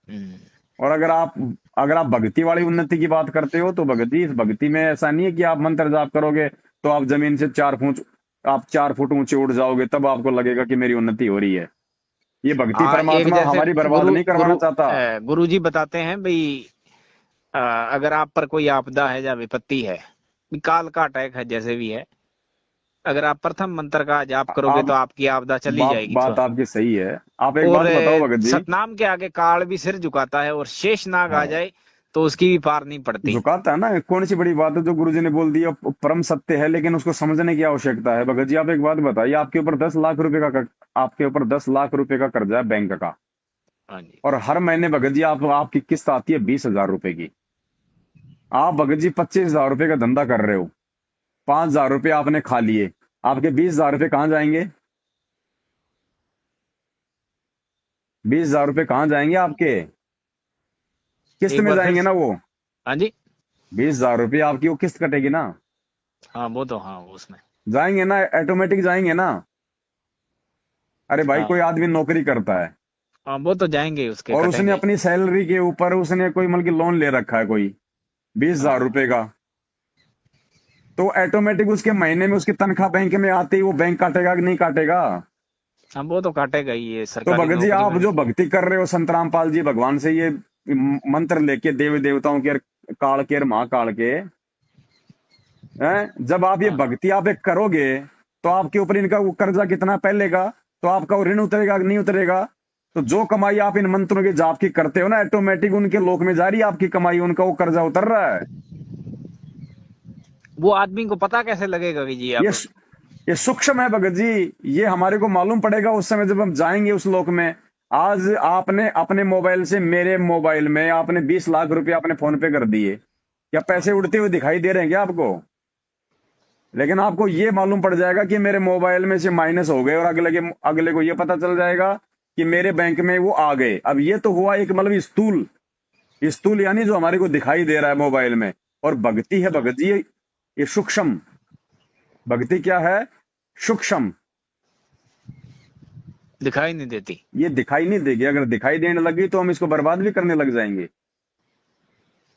हम्म। और अगर आप भक्ति वाली उन्नति की बात करते हो, तो भक्ति, इस भक्ति में ऐसा नहीं है कि आप मंत्र जाप करोगे तो आप जमीन से 4 फुट, आप 4 फुट ऊंचे उड़ जाओगे तब आपको लगेगा कि मेरी उन्नति हो रही है। ये भक्ति हाँ एक परमात्मा जैसे हमारी बर्बाद गुरु नहीं करवाना गुरु चाहता। गुरु जी बताते हैं भाई, अगर आप पर कोई आपदा है या विपत्ति है, काल का अटैक है जैसे भी है, अगर आप प्रथम मंत्र का जाप करोगे आप तो आपकी आपदा चली जाएगी बात तुरंत। आपकी सही है। आप एक और बात बताओ भगत जी। सतनाम के आगे काल भी सिर झुकाता है, और शेष नाग आ हाँ जाए तो उसकी भी पार नहीं पड़ती। झुकाता है ना। कौन सी बड़ी बात है जो गुरुजी ने बोल दिया, परम सत्य है, लेकिन उसको समझने की आवश्यकता है। भगत जी आप एक बात बताइए, आपके ऊपर 10 लाख रुपए का, आपके ऊपर 10 लाख रुपए का कर्जा है बैंक का, हाँ जी। और हर महीने भगत जी आपकी किस्त आती है 20,000 रुपए की। आप भगत जी 25,000 रुपए का धंधा कर रहे हो, 5,000 रुपए आपने खा लिए, आपके 20,000 रुपए कहाँ जाएंगे? 20,000 रुपए कहाँ जाएंगे आपके? किस्त एक में बार फिर जाएंगे ना वो। हाँ जी। 20,000 रुपए आपकी वो किस्त कटेगी ना, हाँ वो तो हाँ उसमें। जाएंगे ना, ऑटोमेटिक जाएंगे ना। अरे भाई कोई हाँ आदमी नौकरी करता है हाँ वो तो जाएंगे, उसके और उसने कटेंगे। अपनी सैलरी के ऊपर उसने कोई मतलब कि लोन ले रखा है कोई 20,000 रुपए हाँ का, तो ऑटोमेटिक उसके महीने में उसकी तनख्वाह बैंक में आते ही वो बैंक काटेगा कि नहीं काटेगा? हाँ वो तो काटेगा ही, ये तो सरकारी भगत जी नौकरी आप में। जो भक्ति कर रहे हो संत रामपाल जी भगवान से, ये मंत्र लेके देवी देवताओं के, काल के और महाकाल के, हैं, जब आप ये हाँ भक्ति आप एक करोगे तो आपके ऊपर इनका वो कर्जा कितना पहलेगा, तो आपका वो ऋण उतरेगा कि नहीं उतरेगा? तो जो कमाई आप इन मंत्रों के जाप की करते हो ना, ऑटोमेटिक उनके लोक में जा रही है आपकी कमाई, उनका वो कर्जा उतर रहा है। वो आदमी को पता कैसे लगेगा कि जी ये अब। ये सूक्ष्म है भगत जी, ये हमारे को मालूम पड़ेगा उस समय जब हम जाएंगे उस लोक में। आज आपने अपने मोबाइल से मेरे मोबाइल में आपने 20 लाख रुपए अपने फोन पे कर दिए, क्या पैसे उड़ते हुए दिखाई दे रहे हैं क्या आपको? लेकिन आपको ये मालूम पड़ जाएगा कि मेरे मोबाइल में से माइनस हो गए, और अगले को ये पता चल जाएगा कि मेरे बैंक में वो आ गए। अब ये तो हुआ एक मतलब स्थूल, स्थूल यानी जो हमारे को दिखाई दे रहा है मोबाइल में। और भक्ति है हाँ भगत जी, ये सूक्ष्म भक्ति क्या है? सूक्ष्म। दिखाई नहीं देती। ये दिखाई नहीं देगी, अगर दिखाई देने लगी तो हम इसको बर्बाद भी करने लग जाएंगे।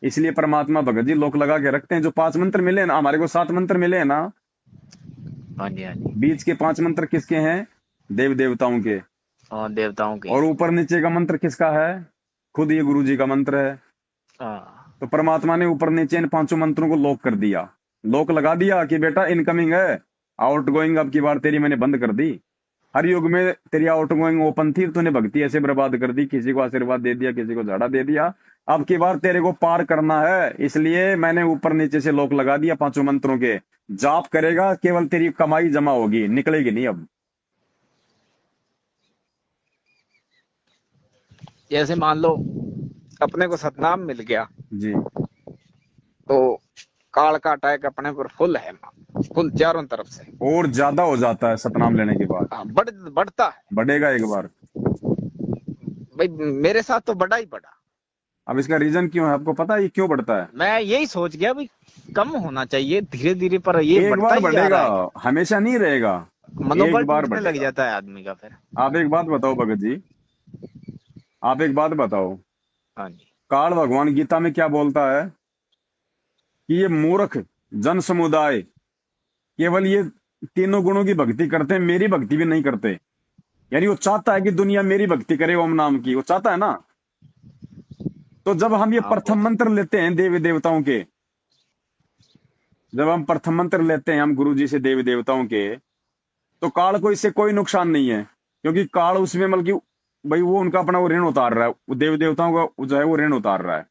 इसलिए परमात्मा भगत जी लोक लगा के रखते हैं। जो 5 मंत्र मिले ना हमारे को, 7 मंत्र मिले हैं ना, हाँ जी हाँ जी। बीच के 5 मंत्र किसके हैं? देव देवताओं के। और देवताओं के। और ऊपर नीचे का मंत्र किसका है? खुद ये गुरु जी का मंत्र है। हाँ तो परमात्मा ने ऊपर नीचे इन 5 मंत्रों को लॉक कर दिया, लॉक लगा दिया कि बेटा इनकमिंग है, आउट गोइंग अब की बार तेरी मैंने बंद कर दी। हर युग में तेरी आउट गोइंग ओपन थी, तूने भक्ति ऐसे बर्बाद कर दी, किसी को आशीर्वाद दे दिया, किसी को झाड़ा दे दिया। अब की बार तेरे को पार करना है, इसलिए मैंने ऊपर नीचे से लॉक लगा दिया 5 मंत्रों के। जाप करेगा केवल तेरी कमाई जमा होगी, निकलेगी नहीं अब। जैसे मान लो अपने को सतनाम मिल गया जी। तो काल का अटैक अपने पर फुल है, फुल चारों तरफ से। और ज्यादा हो जाता है सतनाम लेने के बाद, हाँ बढ़ता है। बढ़ेगा एक बार। भाई मेरे साथ तो बढ़ा ही बढ़ा। अब इसका रीजन क्यों है आपको पता है, ये क्यों बढ़ता है? मैं यही सोच गया भाई कम होना चाहिए धीरे धीरे, पर ये एक बढ़ता बार ही जा बढ़ेगा, रहा है। हमेशा नहीं रहेगा, मनोबल एक बार टूटने लग बढ़ेगा। जाता है आदमी का फिर। आप एक बात बताओ भगत जी, आप एक बात बताओ, हाँ जी। काल भगवान गीता में क्या बोलता है कि ये मूर्ख जन समुदाय केवल ये तीनों गुणों की भक्ति करते हैं, मेरी भक्ति भी नहीं करते। यानी वो चाहता है कि दुनिया मेरी भक्ति करे ओम नाम की, वो चाहता है ना। तो जब हम ये हाँ वो प्रथम मंत्र लेते हैं देवी देवताओं के, जब हम प्रथम मंत्र लेते हैं हम गुरु जी से देवी देवताओं के, तो काल को इससे कोई नुकसान नहीं है, क्योंकि काल उसमें मतलब कि भाई वो उनका अपना वो ऋण उतार रहा है, वो देवी देवताओं का जो है वो ऋण उतार रहा है।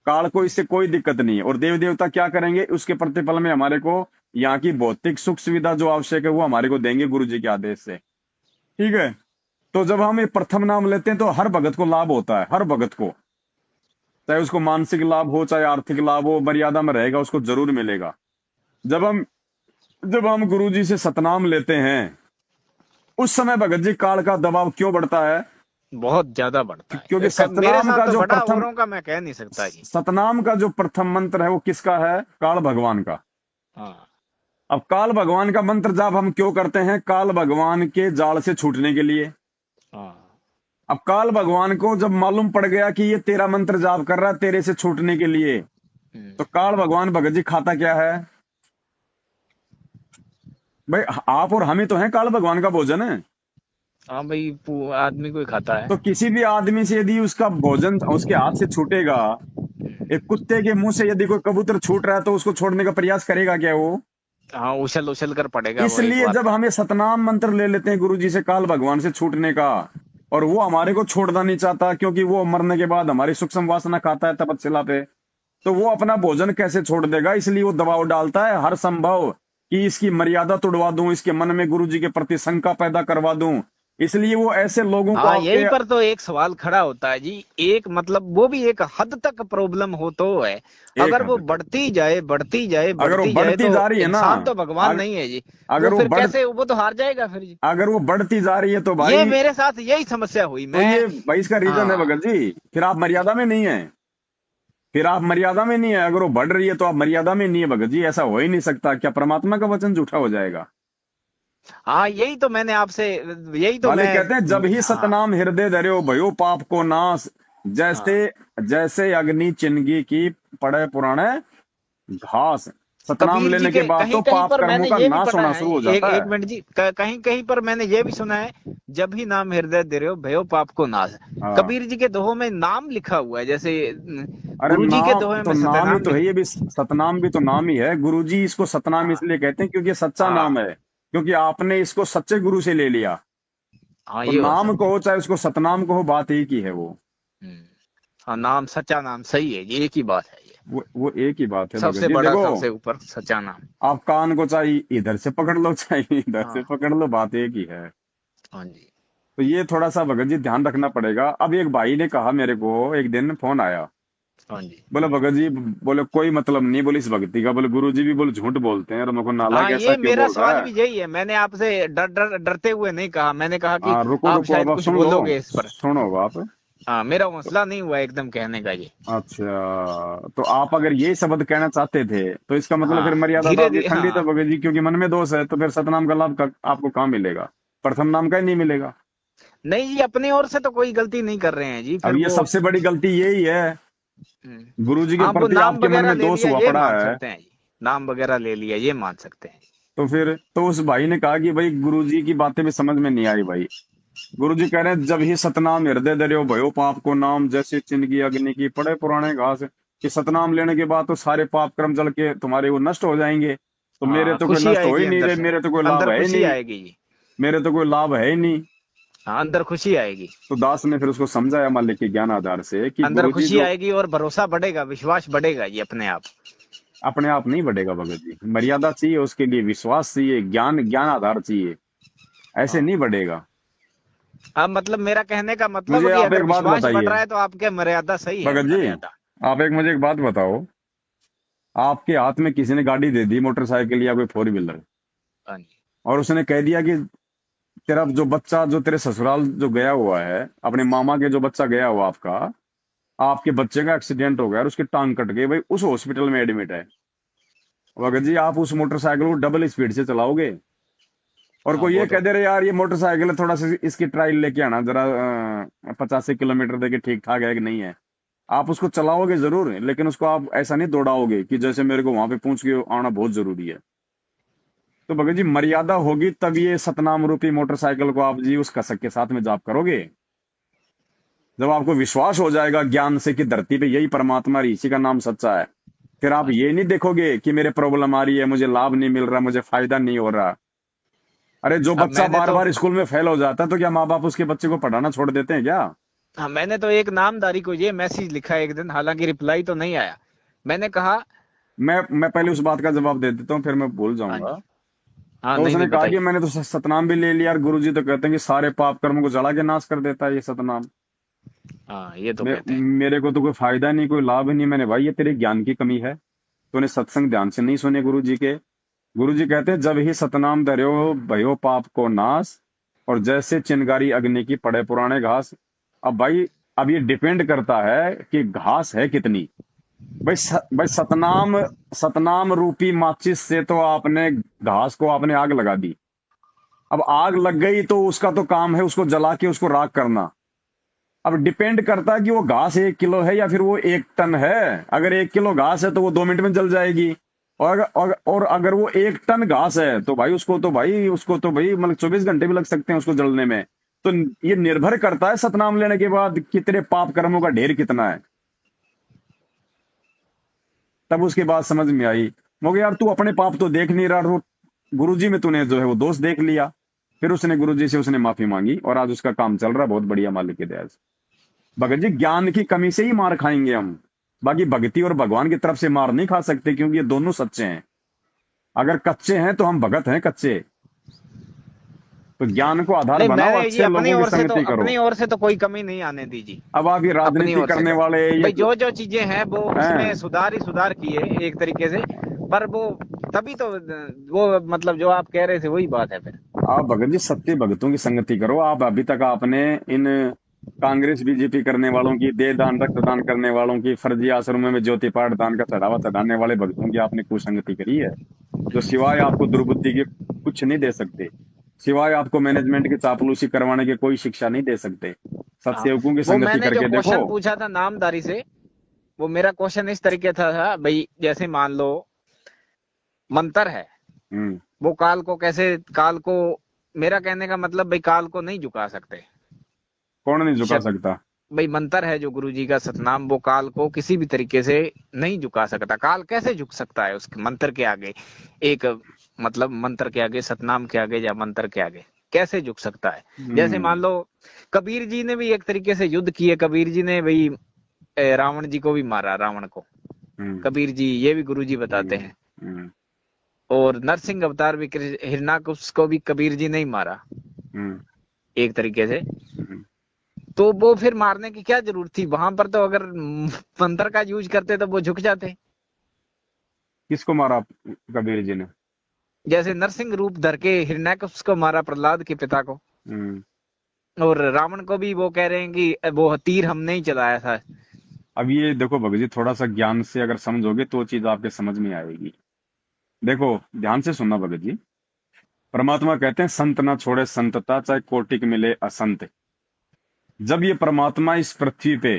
काल को इससे कोई दिक्कत नहीं है। और देवी देवता क्या करेंगे, उसके प्रतिफल में हमारे को यहाँ की भौतिक सुख सुविधा जो आवश्यक है वो हमारे को देंगे गुरु जी के आदेश से। ठीक है। तो जब हम ये प्रथम नाम लेते हैं तो हर भगत को लाभ होता है, हर भगत को, चाहे उसको मानसिक लाभ हो चाहे आर्थिक लाभ हो, मर्यादा में रहेगा उसको जरूर मिलेगा। जब हम गुरु जी से सतनाम लेते हैं उस समय भगत जी काल का दबाव क्यों बढ़ता है? बहुत ज्यादा बढ़ता क्योंकि है। मेरे सतनाम साथ का तो जो बढ़ा, प्रथम औरों का मैं कह नहीं सकता जी। सतनाम का जो प्रथम मंत्र है वो किसका है? काल भगवान का। हाँ अब काल भगवान का मंत्र जाप हम क्यों करते हैं? काल भगवान के जाल से छूटने के लिए। हाँ। अब काल भगवान को जब मालूम पड़ गया कि ये तेरा मंत्र जाप कर रहा है तेरे से छूटने के लिए, तो काल भगवान भगत जी खाता क्या है? भाई आप और हम ही तो हैं काल भगवान का भोजन है। हाँ भाई आदमी कोई खाता है। तो किसी भी आदमी से यदि उसका भोजन उसके हाथ से छूटेगा, एक कुत्ते के मुंह से यदि कोई कबूतर छूट रहा है तो उसको छोड़ने का प्रयास करेगा क्या वो? हाँ उछल उछल कर पड़ेगा वो एक इसलिए बार। जब हमें सतनाम मंत्र ले लेते हैं गुरु जी से काल भगवान से छूटने का, और वो हमारे को छोड़ना नहीं चाहता, क्योंकि वो मरने के बाद हमारी सूक्ष्म वासना खाता है तपस्या पे, तो वो अपना भोजन कैसे छोड़ देगा, इसलिए वो दबाव डालता है हर संभव कि इसकी मर्यादा तोड़वा दूं, इसके मन में गुरु जी के प्रति शंका पैदा करवा दूं। इसलिए वो ऐसे लोगों को हाँ, आपके। यहीं पर तो एक सवाल खड़ा होता है जी। एक मतलब वो भी एक हद तक प्रॉब्लम हो तो है। एक अगर वो हद तक बढ़ती जाए बढ़ती जाए अगर वो बढ़ती जाए बढ़ती तो जा रही है ना, इंसान तो भगवान अग, नहीं है जी। वो अगर वो फिर बढ़ कैसे, वो तो हार जाएगा फिर जी। अगर वो बढ़ती जा रही है तो ये भाई, मेरे साथ यही समस्या हुई तो मैं। ये भाई इसका रीजन है हाँ। भगत जी, फिर आप मर्यादा में नहीं है। फिर आप मर्यादा में नहीं है, अगर वो बढ़ रही है तो आप मर्यादा में नहीं है भगत जी, ऐसा हो ही नहीं सकता। क्या परमात्मा का वचन झूठा हो जाएगा? हाँ, यही तो मैंने आपसे, यही तो वाले मैं। कहते हैं जब ही हाँ। सतनाम हृदय धर्यो भयो पाप को नाश, जैसे हाँ, जैसे अग्नि चिन्हगी की पड़े पुराने घास। सतनाम कबीर जी लेने के के बाद कहीं तो कहीं पाप पर कर्मों मैंने का ये भी नाश पढ़ा होना है, शुरू हो एक जाता एक है। मिनट जी, कहीं कहीं पर मैंने ये भी सुना है, जब ही नाम हृदय दे रहे हो भयो पाप को नाश। हाँ। कबीर जी के दोहों में नाम लिखा हुआ है, जैसे अरे गुरु जी के नाम दोहे तो में नाम ही सतनाम तो है, लिखा। ये भी सतनाम भी तो नाम ही है। गुरु जी इसको सतनाम हाँ। इसलिए कहते हैं क्योंकि ये सच्चा हाँ। नाम है, क्योंकि आपने इसको सच्चे गुरु से ले लिया। हाँ, तो ये हो नाम सकता है। कहो चाहे उसको सतनाम कहो, बात एक ही है वो। हम्म। हाँ, नाम सच्चा नाम सही है, ये एक ही बात है ये। वो एक ही बात है भगत सबसे जी। बड़ा, देखो, सबसे ऊपर सच्चा नाम। आप कान को चाहे इधर से पकड़ लो चाहे इधर से हाँ। पकड़ लो, बात एक ही है। हाँ जी। तो ये थोड़ा सा भगत जी ध्यान रखना पड़ेगा। अब एक भाई ने कहा मेरे को, एक दिन फोन आया, हाँ जी। बोले भगत जी, बोले कोई मतलब नहीं बोले इस भक्ति का, बोले गुरु जी भी बोले झूठ बोलते हैं, और मेरे को नाला हाँ, कैसा ये क्यों मेरा बोल रहा सवाल है। भी यही है। मैंने आपसे डरते हुए नहीं कहा, मैंने कहा कि हाँ रुको आप रुको, अब शायद आप कुछ सुन लो, बोलोगे इस पर। सुनो अब आप। हाँ, मेरा हौसला नहीं हुआ एकदम कहने का ये। अच्छा, तो आप हाँ। अगर ये शब्द कहना चाहते थे तो इसका मतलब फिर हाँ, मर्यादा तो धीरे आपकी धीरे। खंडित है हाँ। भगत जी, क्योंकि मन में दोष है तो फिर सतनाम का लाभ आपको कहाँ मिलेगा? प्रथम नाम का ही नहीं मिलेगा। नहीं जी, अपनी ओर से तो कोई गलती नहीं कर रहे हैं जी, अब फिर ये वो। सबसे बड़ी गलती यही है, गुरु जी के हाँ, वो प्रति नाम आपके मन वगैरह में ले दोष लिया हुआ ये पड़ा मान है। सकते हैं जी। नाम वगैरह ले लिया ये मान सकते हैं। तो फिर तो उस भाई ने कहा कि भाई गुरु जी की बातें भी समझ में नहीं आई भाई। गुरु जी कह रहे हैं जब ही सतनाम हृदय धर्यो भयो पाप को नाम, जैसे चिन्हगी अग्नि की पड़े पुराने घास। कि सतनाम लेने के बाद तो सारे पाप कर्म जल के तुम्हारे वो नष्ट हो जाएंगे। तो मेरे हाँ, तो कोई खुशी नष्ट हो आएगी ही नहीं अंदर रहे, से। मेरे तो कोई लाभ अंदर है ही खुशी नहीं, आएगी जी। मेरे तो कोई लाभ है ही नहीं। हाँ, अंदर खुशी आएगी। तो दास ने फिर उसको समझाया मालिक के ज्ञान आधार से कि अंदर गुरु जी खुशी जो आएगी और भरोसा बढ़ेगा, विश्वास बढ़ेगा ये अपने आप। अपने आप नहीं बढ़ेगा भगत जी, मर्यादा चाहिए उसके लिए, विश्वास चाहिए, ज्ञान ज्ञान आधार चाहिए, ऐसे हाँ। नहीं बढ़ेगा। अब मतलब मेरा कहने का मतलब है मुझे कि आप अगर एक बात विश्वास बढ़ बताइए रहा है तो आपके मर्यादा सही है, भगत जी, मर्यादा। आप एक मुझे एक बात बताओ। आपके हाथ में किसी ने गाड़ी दे दी, मोटरसाइकिल या कोई फोर व्हीलर, हाँ जी। और उसने कह दिया कि तेरा जो बच्चा जो तेरे ससुराल जो गया हुआ है, अपने मामा के जो बच्चा गया हुआ आपका, आपके बच्चे का एक्सीडेंट हो गया और उसकी टांग कट गई, भाई उस हॉस्पिटल में एडमिट है। भगत जी आप उस मोटरसाइकिल को डबल स्पीड से चलाओगे, और हाँ, कोई वो ये तो कह दे रहे यार ये मोटरसाइकिल है, थोड़ा सा इसकी ट्रायल लेके आना जरा, 85 किलोमीटर देके ठीक ठाक है कि नहीं है। आप उसको चलाओगे जरूर, लेकिन उसको आप ऐसा नहीं दौड़ाओगे कि जैसे मेरे को वहां पे पहुंच के आना बहुत जरूरी है। तो भगत जी मर्यादा होगी तब ये सतनाम रूपी मोटरसाइकिल को आप जी उस कसक के साथ में जाप करोगे। जब आपको विश्वास हो जाएगा ज्ञान से कि धरती पे यही परमात्मा है, इसी का नाम सच्चा है, फिर आप हाँ जी। ये नहीं देखोगे कि मेरे प्रॉब्लम आ रही है, मुझे लाभ नहीं मिल रहा, मुझे फायदा नहीं हो रहा। अरे जो अब बच्चा मैंने बार तो। बार स्कूल में फेल हो जाता है तो क्या माँ बाप उसके बच्चे को पढ़ाना छोड़ देते हैं क्या? हाँ, मैंने तो एक नामदारी को ये मैसेज लिखा एक दिन, हालांकि रिप्लाई तो नहीं आया। मैंने कहा। मैं पहले उस बात का जवाब दे देता हूँ, फिर मैं भूल हाँ जाऊंगा। जी। हाँ, तो नहीं उसने नहीं, कहा कि बताइए। मैंने तो सतनाम भी ले लिया, और गुरु जी तो कहते हैं कि सारे पाप कर्मों को जला के नाश कर देता है ये सतनाम। हाँ, ये तो मैं कहते हैं। मेरे को तो कोई फायदा नहीं, कोई लाभ नहीं। मैंने भाई ये तेरे ज्ञान की कमी है, तूने सत्संग ध्यान से नहीं सुने गुरु जी के। गुरु जी कहते हैं जब ही सतनाम धर्यो भयो पाप को नाश, और जैसे चिंगारी अग्नि की पड़े पुराने घास। अब भाई, अब ये डिपेंड करता है कि घास है कितनी। भाई सतनाम, सतनाम रूपी माचिस से तो आपने घास को आपने आग लगा दी। अब आग लग गई तो उसका तो काम है उसको जला के उसको राख करना। अब डिपेंड करता है कि वो घास 1 किलो है या फिर वो 1 टन है। अगर 1 किलो घास है तो वो 2 मिनट में जल जाएगी। और अगर वो 1 टन घास है तो भाई उसको तो भाई मतलब 24 घंटे भी लग सकते हैं उसको जलने में। तो ये निर्भर करता है सतनाम लेने के बाद कितने पाप कर्मों का ढेर कितना है। तब उसके बाद समझ में आई, मगर यार तू अपने पाप तो देख नहीं रहा, गुरु जी में तूने जो है वो दोष देख लिया। फिर उसने गुरु जी से उसने माफी मांगी और आज उसका काम चल रहा है बहुत बढ़िया मालिक की दया से। भगत जी ज्ञान की कमी से ही मार खाएंगे हम। बाकी भक्ति और भगवान की तरफ से मार नहीं खा सकते, क्योंकि ये दोनों सच्चे हैं। अगर कच्चे हैं तो हम भगत हैं कच्चे। तो ज्ञान को आधार नहीं, बनाओ, मैंने जी अच्छे लोगों की संगति करो। अपनी ओर से तो कोई कमी नहीं आने दी जी। अब आप ये अपनी राजनीति ओर से करने तो वाले ये भाई जो जो चीजें हैं वो उसमें हैं, सुधार ही सुधार किए एक तरीके से। पर वो तभी तो वो मतलब जो आप कह रहे थे वही बात है फिर। आप भगत जी सत्य भगतों की संगति करो। आप अभी तक आपने इन कांग्रेस बीजेपी करने वालों की, दे दान रक्तदान करने वालों की, फर्जी आश्रमों में ज्योति पाठ दान का चढ़ावा चढ़ाने वाले भक्तों की आपने कुसंगति करी है, जो सिवाय आपको दुर्बुद्धि के कुछ नहीं दे सकते, सिवाय आपको मैनेजमेंट की चापलूसी करवाने की कोई शिक्षा नहीं दे सकते। हाँ, सत्सेवकों की वो संगति मैंने जो करके देखो। क्वेश्चन पूछा था नामधारी से, वो मेरा क्वेश्चन इस तरीके था भाई, जैसे मान लो मंत्र है, हम्म। वो काल को, मेरा कहने का मतलब भाई काल को नहीं झुका सकते। कौन नहीं झुका शक सकता? भाई मंत्र है जो गुरु जी का सतनाम, वो काल को किसी भी तरीके से नहीं झुका सकता। काल कैसे झुक सकता है उस मंत्र के आगे? एक मतलब मंत्र के आगे, सतनाम के आगे या मंत्र के आगे कैसे झुक सकता है? जैसे मान हम्म। लो कबीर जी ने भी एक तरीके से युद्ध किए, कबीर जी ने भाई रावण जी को भी मारा, रावण को हम्म। कबीर जी, ये भी गुरु जी बताते हम्म। हैं। हम्म। और नरसिंह अवतार भी हिरणाकश्यप को भी कबीर जी ने ही मारा हम्म। एक तरीके से। हम्म। तो वो फिर मारने की क्या जरूरत थी वहां पर? तो अगर मंत्र का यूज करते तो वो झुक जाते। किसको मारा कबीर जी ने? जैसे नरसिंह रूप धर के हिरण्यकश्यप को मारा, प्रहलाद के पिता को। हम्म। और रावण को भी वो कह रहे हैं कि वो तीर हमने ही चलाया था। अब ये देखो भगत जी, थोड़ा सा ज्ञान से अगर समझोगे तो चीज आपके समझ में आएगी। देखो, ध्यान से सुनना भगत जी। परमात्मा कहते हैं संत ना छोड़े संतता, चाहे कोटि के मिले असंत। जब ये परमात्मा इस पृथ्वी पे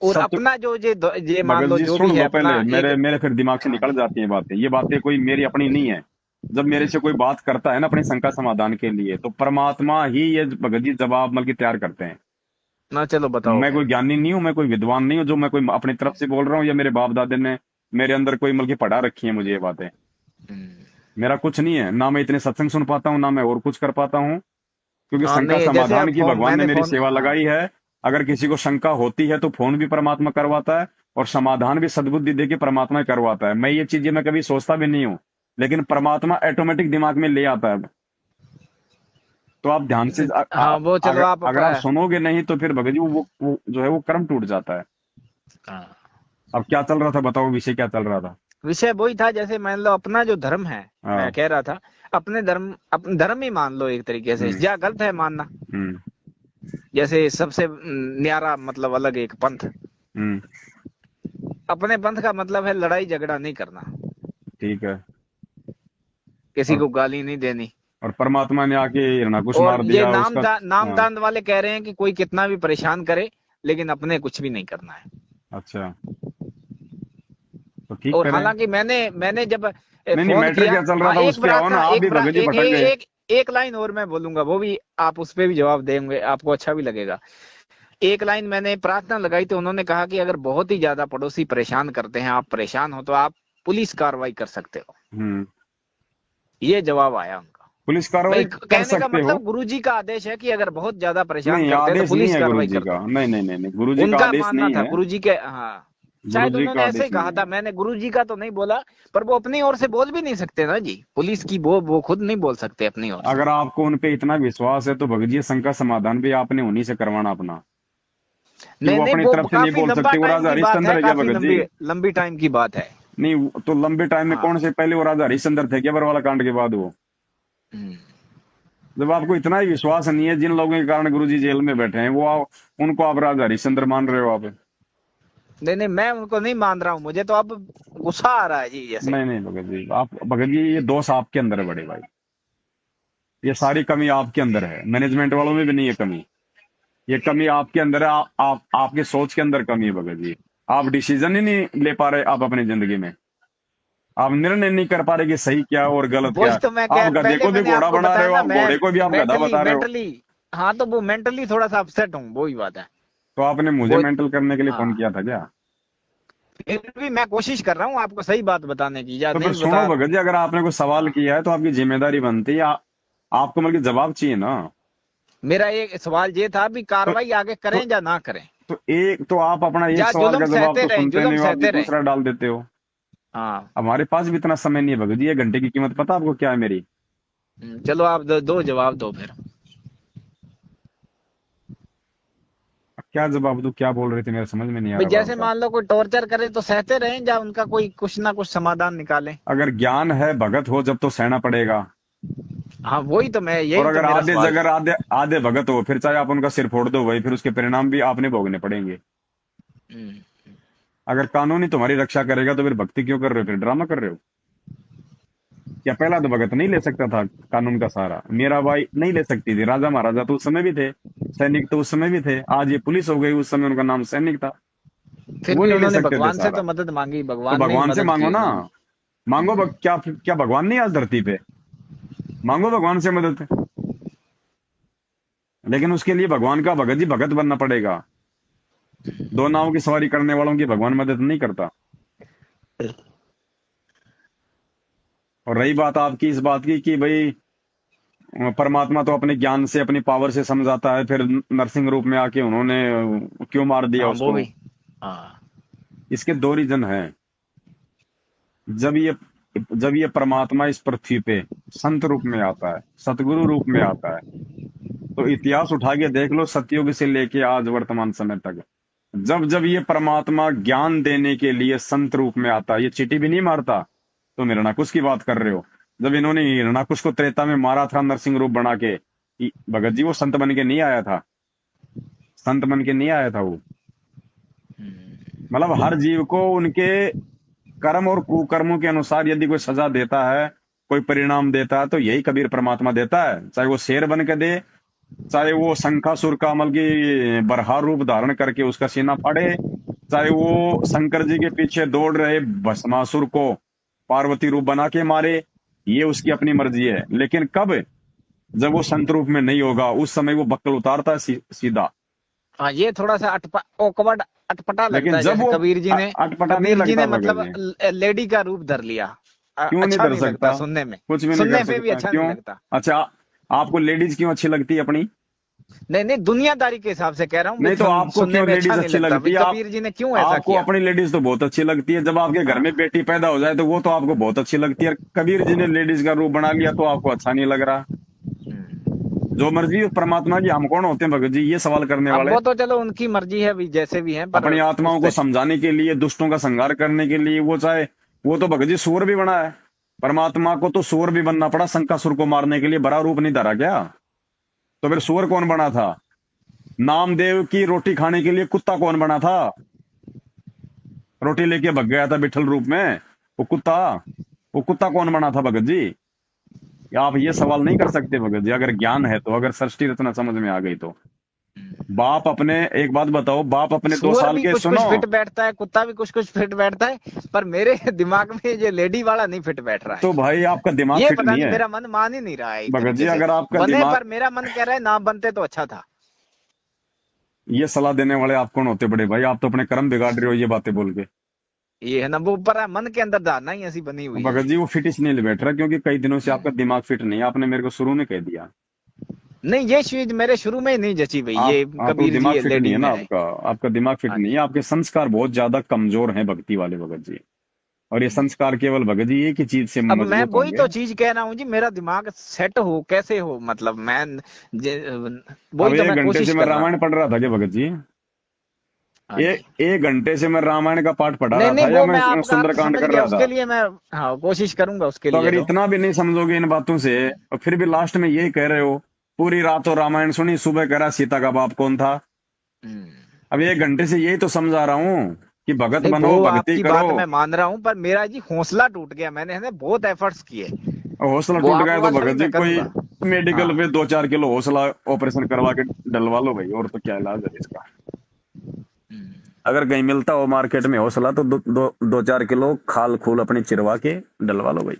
और सत्य, अपना जो ये मान भगत लो जी जो सुन भी है लो पहले, अपना एक। मेरे फिर दिमाग से हाँ निकल जी। जाती हैं बातें, ये बातें कोई मेरी अपनी नहीं है। जब मेरे से कोई बात करता है ना अपनी शंका समाधान के लिए, तो परमात्मा ही ये भगत जी जवाब मतलब कि तैयार करते हैं। ना चलो बताओ मैं फिर। कोई ज्ञानी नहीं हूँ, मैं कोई विद्वान नहीं हूँ जो मैं कोई अपनी तरफ से बोल रहा हूँ, या मेरे बाप दादे ने मेरे अंदर कोई मतलब कि पढ़ा रखी है मुझे ये बातें। हम्म। मेरा कुछ नहीं है, ना मैं इतने सत्संग सुन पाता हूँ, ना मैं और कुछ कर पाता हूँ, क्योंकि हाँ शंका नहीं, जैसे समाधान आप की फोन, भगवान ने मैंने मेरी फोन, सेवा हाँ। लगाई है। अगर किसी को शंका होती है तो फोन भी परमात्मा करवाता है, और समाधान भी सद्बुद्धि देके परमात्मा ही करवाता है। मैं ये चीजें मैं कभी सोचता भी नहीं हूँ, लेकिन परमात्मा ऑटोमेटिक दिमाग में ले आता है। तो आप ध्यान से हाँ वो चलो आप अगर आप सुनोगे नहीं तो फिर भगत जी वो जो है वो कर्म टूट जाता है। हाँ। अब क्या चल रहा था बताओ, विषय क्या चल रहा था? विषय वही था, जैसे मान लो अपना जो धर्म है, मैं हाँ। कह रहा था अपने धर्म ही मान लो एक तरीके से, हम्म। या गलत है मानना? हम्म। जैसे सबसे न्यारा मतलब अलग एक पंथ, हम्म। अपने पंथ का मतलब है लड़ाई झगड़ा नहीं करना, ठीक है। किसी और को गाली नहीं देनी। और परमात्मा ने आके हिरणाकुश और मार ये दिया उसका। हाँ। नामदान वाले कह रहे हैं कि कोई कितना भी परेशान करे लेकिन अपने कुछ भी नहीं करना है। अच्छा, तो ठीक और करें। हालांकि मैंने मैंने जब नहीं नहीं, फोन मैटर किया, क्या चल रहा हाँ था उस एक पे आओ ना, प्रार्थना, आप भी भगत जी भटक गए। एक लाइन और मैं बोलूंगा, वो भी आप उस पे भी जवाब देंगे, आपको अच्छा भी लगेगा। एक लाइन मैंने प्रार्थना लगाई तो उन्होंने कहा कि अगर बहुत ही ज्यादा पड़ोसी परेशान करते हैं, आप परेशान हो, तो आप पुलिस कार्रवाई कर सकते हो। हम्म। ये जवाब आया उनका। पुलिस भाई कार्रवाई कर कहने का सकते हो? मतलब गुरुजी का आदेश है कि अगर बहुत ज्यादा परेशान नहीं, करते हैं तो आदेश नहीं पुलिस है गुरु कार्रवाई जी कर का, दो। नहीं नहीं नहीं नहीं, गुरु जी का उनका आदेश मानना नहीं था है। गुरुजी के, हाँ गुरु शायद जी उन्होंने का ऐसे आदेश ही नहीं कहा है। था, मैंने गुरुजी का तो नहीं बोला। पर वो अपनी ओर से बोल भी नहीं सकते ना जी, पुलिस की वो खुद नहीं बोल सकते अपनी ओर से। अगर आपको उन पे इतना विश्वास है तो भगत जी शंका समाधान भी आपने उन्हीं से करवाना अपना, कि नहीं वो नहीं, अपनी वो तरफ से नहीं काफी बोल लंबा सकते। वो टाइम राजा की बात हरिश्चंद्र है, है क्या काफी भगत जी? लंबी लंबी टाइम की बात है। नहीं तो लंबे टाइम में हाँ। कौन से पहले वो राजा हरिश्चंद्र थे क्या बरवाला कांड के बाद? वो हम्म। जब आपको इतना ही विश्वास नहीं है, जिन लोगों के कारण गुरु जी जेल में बैठे हैं उनको आप राजा हरिश्चंद्र मान रहे हो आप? नहीं नहीं, मैं उनको नहीं मान रहा हूँ, मुझे तो अब गुस्सा आ रहा है जी जैसे। नहीं नहीं भगत जी, आप भगत जी ये दोष आपके अंदर है बड़े भाई। ये सारी कमी आपके अंदर है, मैनेजमेंट वालों में भी नहीं है कमी। ये कमी आपके अंदर है। आपके सोच के अंदर कमी है भगत जी। आप डिसीजन ही नहीं ले पा रहे आप अपनी जिंदगी में। आप निर्णय नहीं कर पा रहे कि सही क्या और गलत वही क्या। तो मैं आप कह, गधे पहले को भी मैंने घोड़ा आपको बना रहे बताया हो, ना, आप मैं घोड़े को भी आप गधा मेंटली बता रहे हो। मेंटली हाँ तो वो मेंटली थोड़ा सा अपसेट हूँ, वही बात है। तो आपने मुझे वो मेंटल करने के लिए फोन हाँ, किया था क्या? फिर भी मैं कोशिश कर रहा हूँ आपको सही बात बताने की, या तो फिर नहीं सुनो बता रहा भगत हूँ। जी, अगर आपने कोई सवाल हाँ, किया है तो आपकी जिम्मेदारी बनती है आपको मतलब कि जवाब चाहिए ना। मेरा एक सवाल ये था भी तो कार्रवाई आगे तो करें या ना करें। तो एक तो आप अपना एक या सवाल जुल्म का जवाब सहते तो रहे, सुनते जुल्म नहीं हो, आप भी सहते रहे। दूसरा डाल देते हो। हाँ। हमारे पास भी इतना समय नहीं है भगत जी, 1 घंटे की कीमत पता आपको क्या है मेरी? चलो आप दो जवाब दो फिर। क्या जवाब दूं, क्या बोल रहे थे, मेरे समझ में नहीं आ भाई रहा जैसे आपका। मान लो कोई टॉर्चर करे तो सहते रहें, या उनका कोई कुछ ना कुछ समाधान निकालें। अगर ज्ञान है भगत हो जब तो सहना पड़ेगा। हाँ वही तो मैं, और यही तो अगर मेरा आधे सवाल है। जगह आधे आधे भगत हो, फिर चाहे आप उनका सिर फोड़ दो भाई, फिर उसके परिणाम भी आपने भोगने पड़ेंगे। हम्म, अगर कानून ही तुम्हारी रक्षा करेगा तो फिर भक्ति क्यों कर रहे हो, फिर ड्रामा कर रहे हो? क्या पहला तो भगत नहीं ले सकता था कानून का सहारा? मीरा बाई नहीं ले सकती थी, राजा महाराजा तो उस समय भी थे, सैनिक तो उस समय भी थे, आज ये पुलिस हो गई, उस समय उनका नाम सैनिक था। फिर वो भी नहीं ले उन्होंने सकते थे भगवान से सहारा। तो मदद मांगी, तो भगवान ने ही भगवान से मदद मांगो की ना। उन्होंने। मांगो क्या क्या भगवान नहीं आज धरती पे? मांगो भगवान से मदद। लेकिन उसके लिए भगवान का भगत जी भगत बनना पड़ेगा। दो नाव की सवारी करने वालों की भगवान मदद नहीं करता। और रही बात आपकी इस बात की कि भाई परमात्मा तो अपने ज्ञान से अपनी पावर से समझाता है, फिर नरसिंह रूप में आके उन्होंने क्यों मार दिया हाँ वो उसको? भी। हाँ। इसके दो रीजन हैं। जब ये जब ये परमात्मा इस पृथ्वी पे संत रूप में आता है, सतगुरु रूप में आता है, तो इतिहास उठा के देख लो, सतयुग से लेके आज वर्तमान समय तक, जब जब ये परमात्मा ज्ञान देने के लिए संत रूप में आता है, ये चीटी भी नहीं मारता। तुम हिरणाकुश की बात कर रहे हो। जब इन्होंने हिरणाकुश को त्रेता में मारा था नरसिंह रूप बना के, भगत जी वो संत बन के नहीं आया था। संत बन के नहीं आया था वो। मतलब हर जीव को उनके कर्म और कुकर्मों के अनुसार यदि कोई सजा देता है, कोई परिणाम देता है, तो यही कबीर परमात्मा देता है। चाहे वो शेर बन के दे, चाहे वो शंखासुर का अमल की बरहा रूप धारण करके उसका सीना फाड़े, चाहे वो शंकर जी के पीछे दौड़ रहे भस्मासुर को पार्वती रूप बना के मारे, ये उसकी अपनी मर्जी है। लेकिन कब? जब वो संत रूप में नहीं होगा, उस समय वो बक्कल उतारता है सीधा। हाँ ये थोड़ा सा ऑकवर्ड अटपटा लगता लेकिन है, जब जैसे वो कबीर जी ने, अटपटा नहीं लगता भगत मतलब जी। लेडी का रूप धर लिया। क्यों नहीं अच्छा धर नहीं लगता सकता? सुनने में। कुछ भी नहीं कर सुनने पे भी सकता, अच्छा नहीं क्यों? लगता। अच्छा, आपको लेडीज क्यों अच्छी लगती है अपनी? नहीं नहीं, दुनियादारी के हिसाब से कह रहा हूँ, वो नहीं तो आपको सुनने क्यों में अच्छा लेडीज नहीं अच्छी लगता लगती भाई, है? कबीर जी ने क्यों ऐसा आपको किया। अपनी लेडीज तो बहुत अच्छी लगती है, जब आपके घर में हाँ। बेटी पैदा हो जाए तो वो तो आपको बहुत अच्छी लगती है। कबीर जी ने लेडीज का रूप बना लिया तो आपको अच्छा नहीं लग रहा? जो मर्जी परमात्मा की, हम कौन होते हैं भगत जी ये सवाल करने अब वाले? वो तो चलो उनकी मर्जी है भी, जैसे भी है, पर अपनी उस आत्माओं को पे। समझाने के लिए, दुष्टों का संहार करने के लिए, वो चाहे वो तो भगत जी सूर भी बना है। परमात्मा को तो सूर भी बनना पड़ा शंकासुर को मारने के लिए, बड़ा रूप नहीं धरा क्या? तो फिर सूर कौन बना था? नामदेव की रोटी खाने के लिए कुत्ता कौन बना था? रोटी लेके भग गया था विठल रूप में, वो कुत्ता कौन बना था भगत जी? आप ये सवाल नहीं कर सकते भगत जी। अगर ज्ञान है तो, अगर सृष्टि रचना समझ में आ गई तो, बाप अपने, एक बात बताओ, बाप अपने दो सुअर साल भी के, कुछ कुछ सुनो, फिट बैठता है, कुत्ता भी कुछ कुछ फिट बैठता है, पर मेरे दिमाग में ये लेडी वाला नहीं फिट बैठ रहा तो है। भाई आपका दिमाग ये फिट पता नहीं नहीं, है मेरा मन मान ही नहीं रहा है एक भगत जी। तरीके से। अगर आपका बने, दिमाग, पर मेरा मन कह रहा है ना बनते तो अच्छा था। ये सलाह देने वाले आप कौन होते बड़े भाई? आप तो अपने कर्म बिगाड़ रहे हो ये बातें बोल के। ये है ना, वो ऊपर मन के अंदर धारणा ही ऐसी बनी हुई है भगत ये। जी वो फिट इसलिए बैठ रहा क्योंकि कई दिनों से आपका दिमाग फिट नहीं है, आपने मेरे को शुरू में कह दिया। नहीं ये चीज मेरे शुरू में ही नहीं जची भाई, आप ये हाँ, तो कबीर जी दिमाग ये फिट नहीं लेडी है ना में है। आपका। आपका दिमाग फिट हाँ नहीं है, जी। आपके संस्कार बहुत ज्यादा कमजोर हैं भक्ति वाले भगत जी। और ये संस्कार केवल भगत जी एक ही चीज से अब मैं मजबूत वही होंगे। तो चीज कह रहा हूँ जी, मेरा दिमाग सेट हो कैसे हो, मतलब मैं अब वही तो एक मैं घंटे से कोशिश मैं कर रहा हूँ। रामायण पढ़ रहा था क्या भगत जी? हाँ जी। एक घंटे से मैं रामायण का पाठ पढ़ा नहीं रहा नहीं, था, या वो मैं मैं आप सुंदरकांड समझ कर गया, रहा उसके था? लिए मैं हाँ कोशिश करूंगा उसके तो लिए अगर तो। इतना भी नहीं समझोगे इन बातों से, और फिर भी लास्ट में यही कह रहे हो, पूरी रात और रामायण सुनी, सुबह कह रहा सीता का बाप कौन था। हम्म। अब 1 घंटे से यही तो समझा रहा हूँ कि भगत नहीं बनो, वो भक्ति आपकी करो। बात मैं मान रहा हूँ, पर मेरा जी हौसला टूट गया, मैंने है ना बहुत एफर्ट्स किए। और हौसला वो टूट आप गया तो वाला भी भगत जी मैं कोई करूंगा। मेडिकल हाँ। पे 2-4 किलो हौसला ऑपरेशन करवा के डलवा लो भाई, और तो क्या इलाज है इसका? अगर कहीं मिलता हो मार्केट में हौसला तो 2-4 किलो खाल खूल अपनी चिरवा के डलवा लो भाई।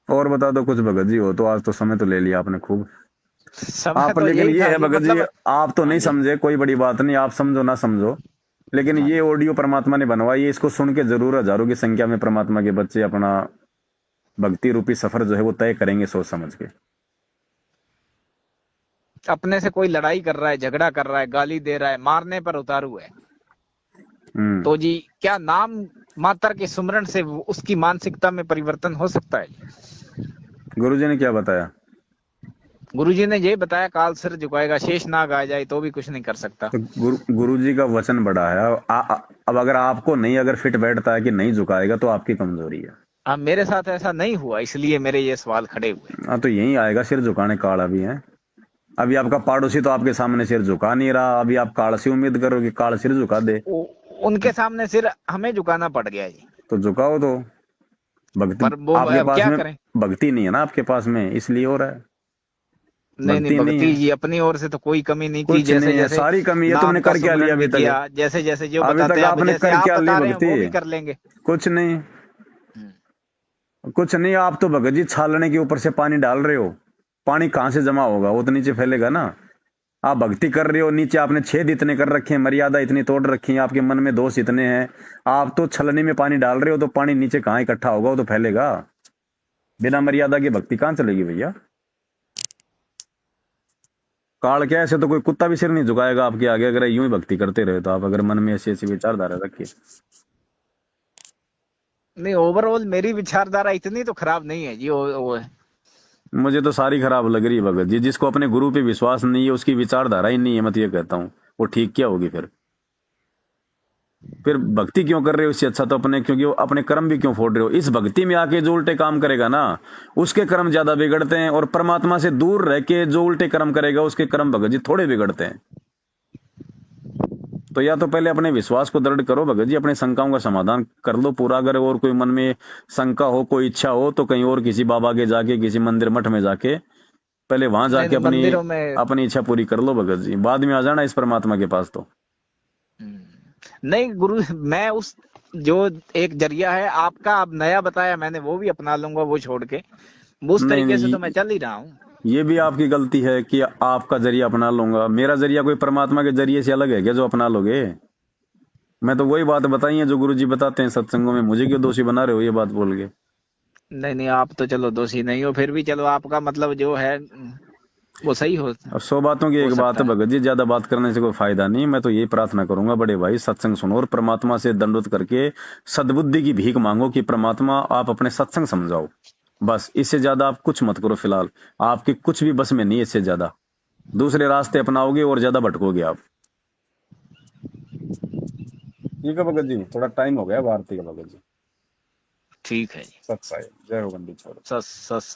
और बता दो कुछ भगत जी, हो तो आज तो समय तो ले लिया आपने खूब। समय आप, तो लेकिन यही ये था है कि भगत जी, मतलब। आप तो हाँ नहीं जी। समझे, कोई बड़ी बात नहीं, आप समझो ना समझो, लेकिन हाँ ये जी। ऑडियो परमात्मा ने बनवाई है, इसको सुन के जरूर हजारों की संख्या में परमात्मा के बच्चे अपना भक्ति रूपी सफर जो है वो तय करेंगे सोच समझ के। अपने से कोई लड़ाई कर रहा है, झगड़ा कर रहा है, गाली दे रहा है, मारने पर उतारू है, तो जी क्या नाम मात्र के सुमरन से उसकी मानसिकता में परिवर्तन हो सकता है? गुरुजी ने क्या बताया? गुरुजी ने ये बताया, काल सिर झुकाएगा, शेष नाग आ जाए तो भी कुछ नहीं कर सकता। तो गुरुजी का वचन बड़ा है। अब अगर आपको नहीं अगर फिट बैठता है कि नहीं झुकाएगा तो आपकी कमजोरी है। अब मेरे साथ ऐसा नहीं हुआ, इसलिए मेरे ये सवाल खड़े हुए। हाँ, तो यही आएगा सिर झुकाने काल अभी है। अभी आपका पड़ोसी तो आपके सामने सिर झुका नहीं रहा, अभी आप काल से उम्मीद करो कि काल सिर झुका दे। उनके सामने सिर हमें झुकाना पड़ गया जी। तो झुकाओ तो। भक्ति पर वो आपके पास क्या में करें? भक्ति नहीं है ना आपके पास में, इसलिए हो रहा है। नहीं नहीं, भक्ति नहीं भक्ति है, जी अपनी ओर से तो कोई कमी नहीं की। कुछ जैसे नहीं है, जैसे सारी कमी है। तुमने नाम का कर क्या लिया सुमरन अभी भी तक? किया, जैसे जैसे जो अभी बताते तक हैं, अब आपने जैसे कर आप क्या ली बता रहे हैं वो भी भक्ति? कर लेंगे। कुछ नहीं, कुछ नहीं। आप तो भगत जी छालने के ऊपर से पानी डाल रहे हो। पानी कहां से जमा होगा? वो तो नीचे फैलेगा ना। आप भक्ति कर रहे हो, नीचे आपने छेद इतने कर रखे हैं, मर्यादा इतनी तोड़ रखी है, आपके मन में दोष इतने हैं। आप तो छलनी में पानी डाल रहे हो, तो पानी नीचे कहाँ इकट्ठा होगा? वो तो फैलेगा। बिना मर्यादा की भक्ति कहां चलेगी भैया? काल क्या, ऐसे तो कोई कुत्ता भी सिर नहीं झुकाएगा आपके आगे, अगर यूं ही भक्ति करते रहे तो। आप अगर मन में ऐसी ऐसी विचारधारा रखिए। नहीं, ओवरऑल मेरी विचारधारा इतनी तो खराब नहीं है जी। वो है। मुझे तो सारी खराब लग रही है भगत जी। जिसको अपने गुरु पे विश्वास नहीं है, उसकी विचारधारा ही नहीं है, मैं तो ये कहता हूँ। वो ठीक क्या होगी फिर भक्ति क्यों कर रहे हो? इससे अच्छा तो अपने, क्योंकि वो अपने कर्म भी क्यों फोड़ रहे हो? इस भक्ति में आके जो उल्टे काम करेगा ना, उसके कर्म ज्यादा बिगड़ते हैं। और परमात्मा से दूर रह के जो उल्टे कर्म करेगा, उसके कर्म भगत जी थोड़े बिगड़ते हैं। तो या तो पहले अपने विश्वास को दृढ़ करो भगत जी, अपने शंकाओं का समाधान कर लो पूरा। अगर और कोई मन में शंका हो, कोई इच्छा हो, तो कहीं और किसी बाबा के जाके, किसी मंदिर मठ में जाके, पहले वहां नहीं जाके नहीं, अपनी मंदिरों में अपनी इच्छा पूरी कर लो भगत जी। बाद में आ जाना इस परमात्मा के पास तो। नहीं गुरु, मैं उस जो एक जरिया है आपका अब नया बताया मैंने, वो भी अपना लूंगा, वो छोड़ के उस नहीं तरीके से तो नहीं, मैं चल ही रहा हूँ। ये भी आपकी गलती है कि आपका जरिया अपना लूंगा। मेरा जरिया कोई परमात्मा के जरिए से अलग है क्या जो अपना लोगे? मैं तो वही बात बताई है जो गुरुजी बताते हैं सत्संगों में। मुझे क्यों दोषी बना रहे हो ये बात बोल के? नहीं नहीं, आप तो चलो दोषी नहीं हो, फिर भी चलो आपका मतलब जो है वो सही अब 100 बातों की हो एक बात सकता है है। भगत जी, ज्यादा बात करने से कोई फायदा नहीं। मैं तो यही प्रार्थना करूंगा, बड़े भाई सत्संग सुनो और परमात्मा से दंडवत करके सद्बुद्धि की भीख मांगो कि परमात्मा आप अपने सत्संग समझाओ। बस इससे ज्यादा आप कुछ मत करो फिलहाल। आपके कुछ भी बस में नहीं है इससे ज्यादा। दूसरे रास्ते अपनाओगे और ज्यादा भटकोगे आप। ठीक है भगत जी, थोड़ा टाइम हो गया भारती का भगत जी। ठीक है जी। सत्साई जय हो बंदी छोड़। सस सस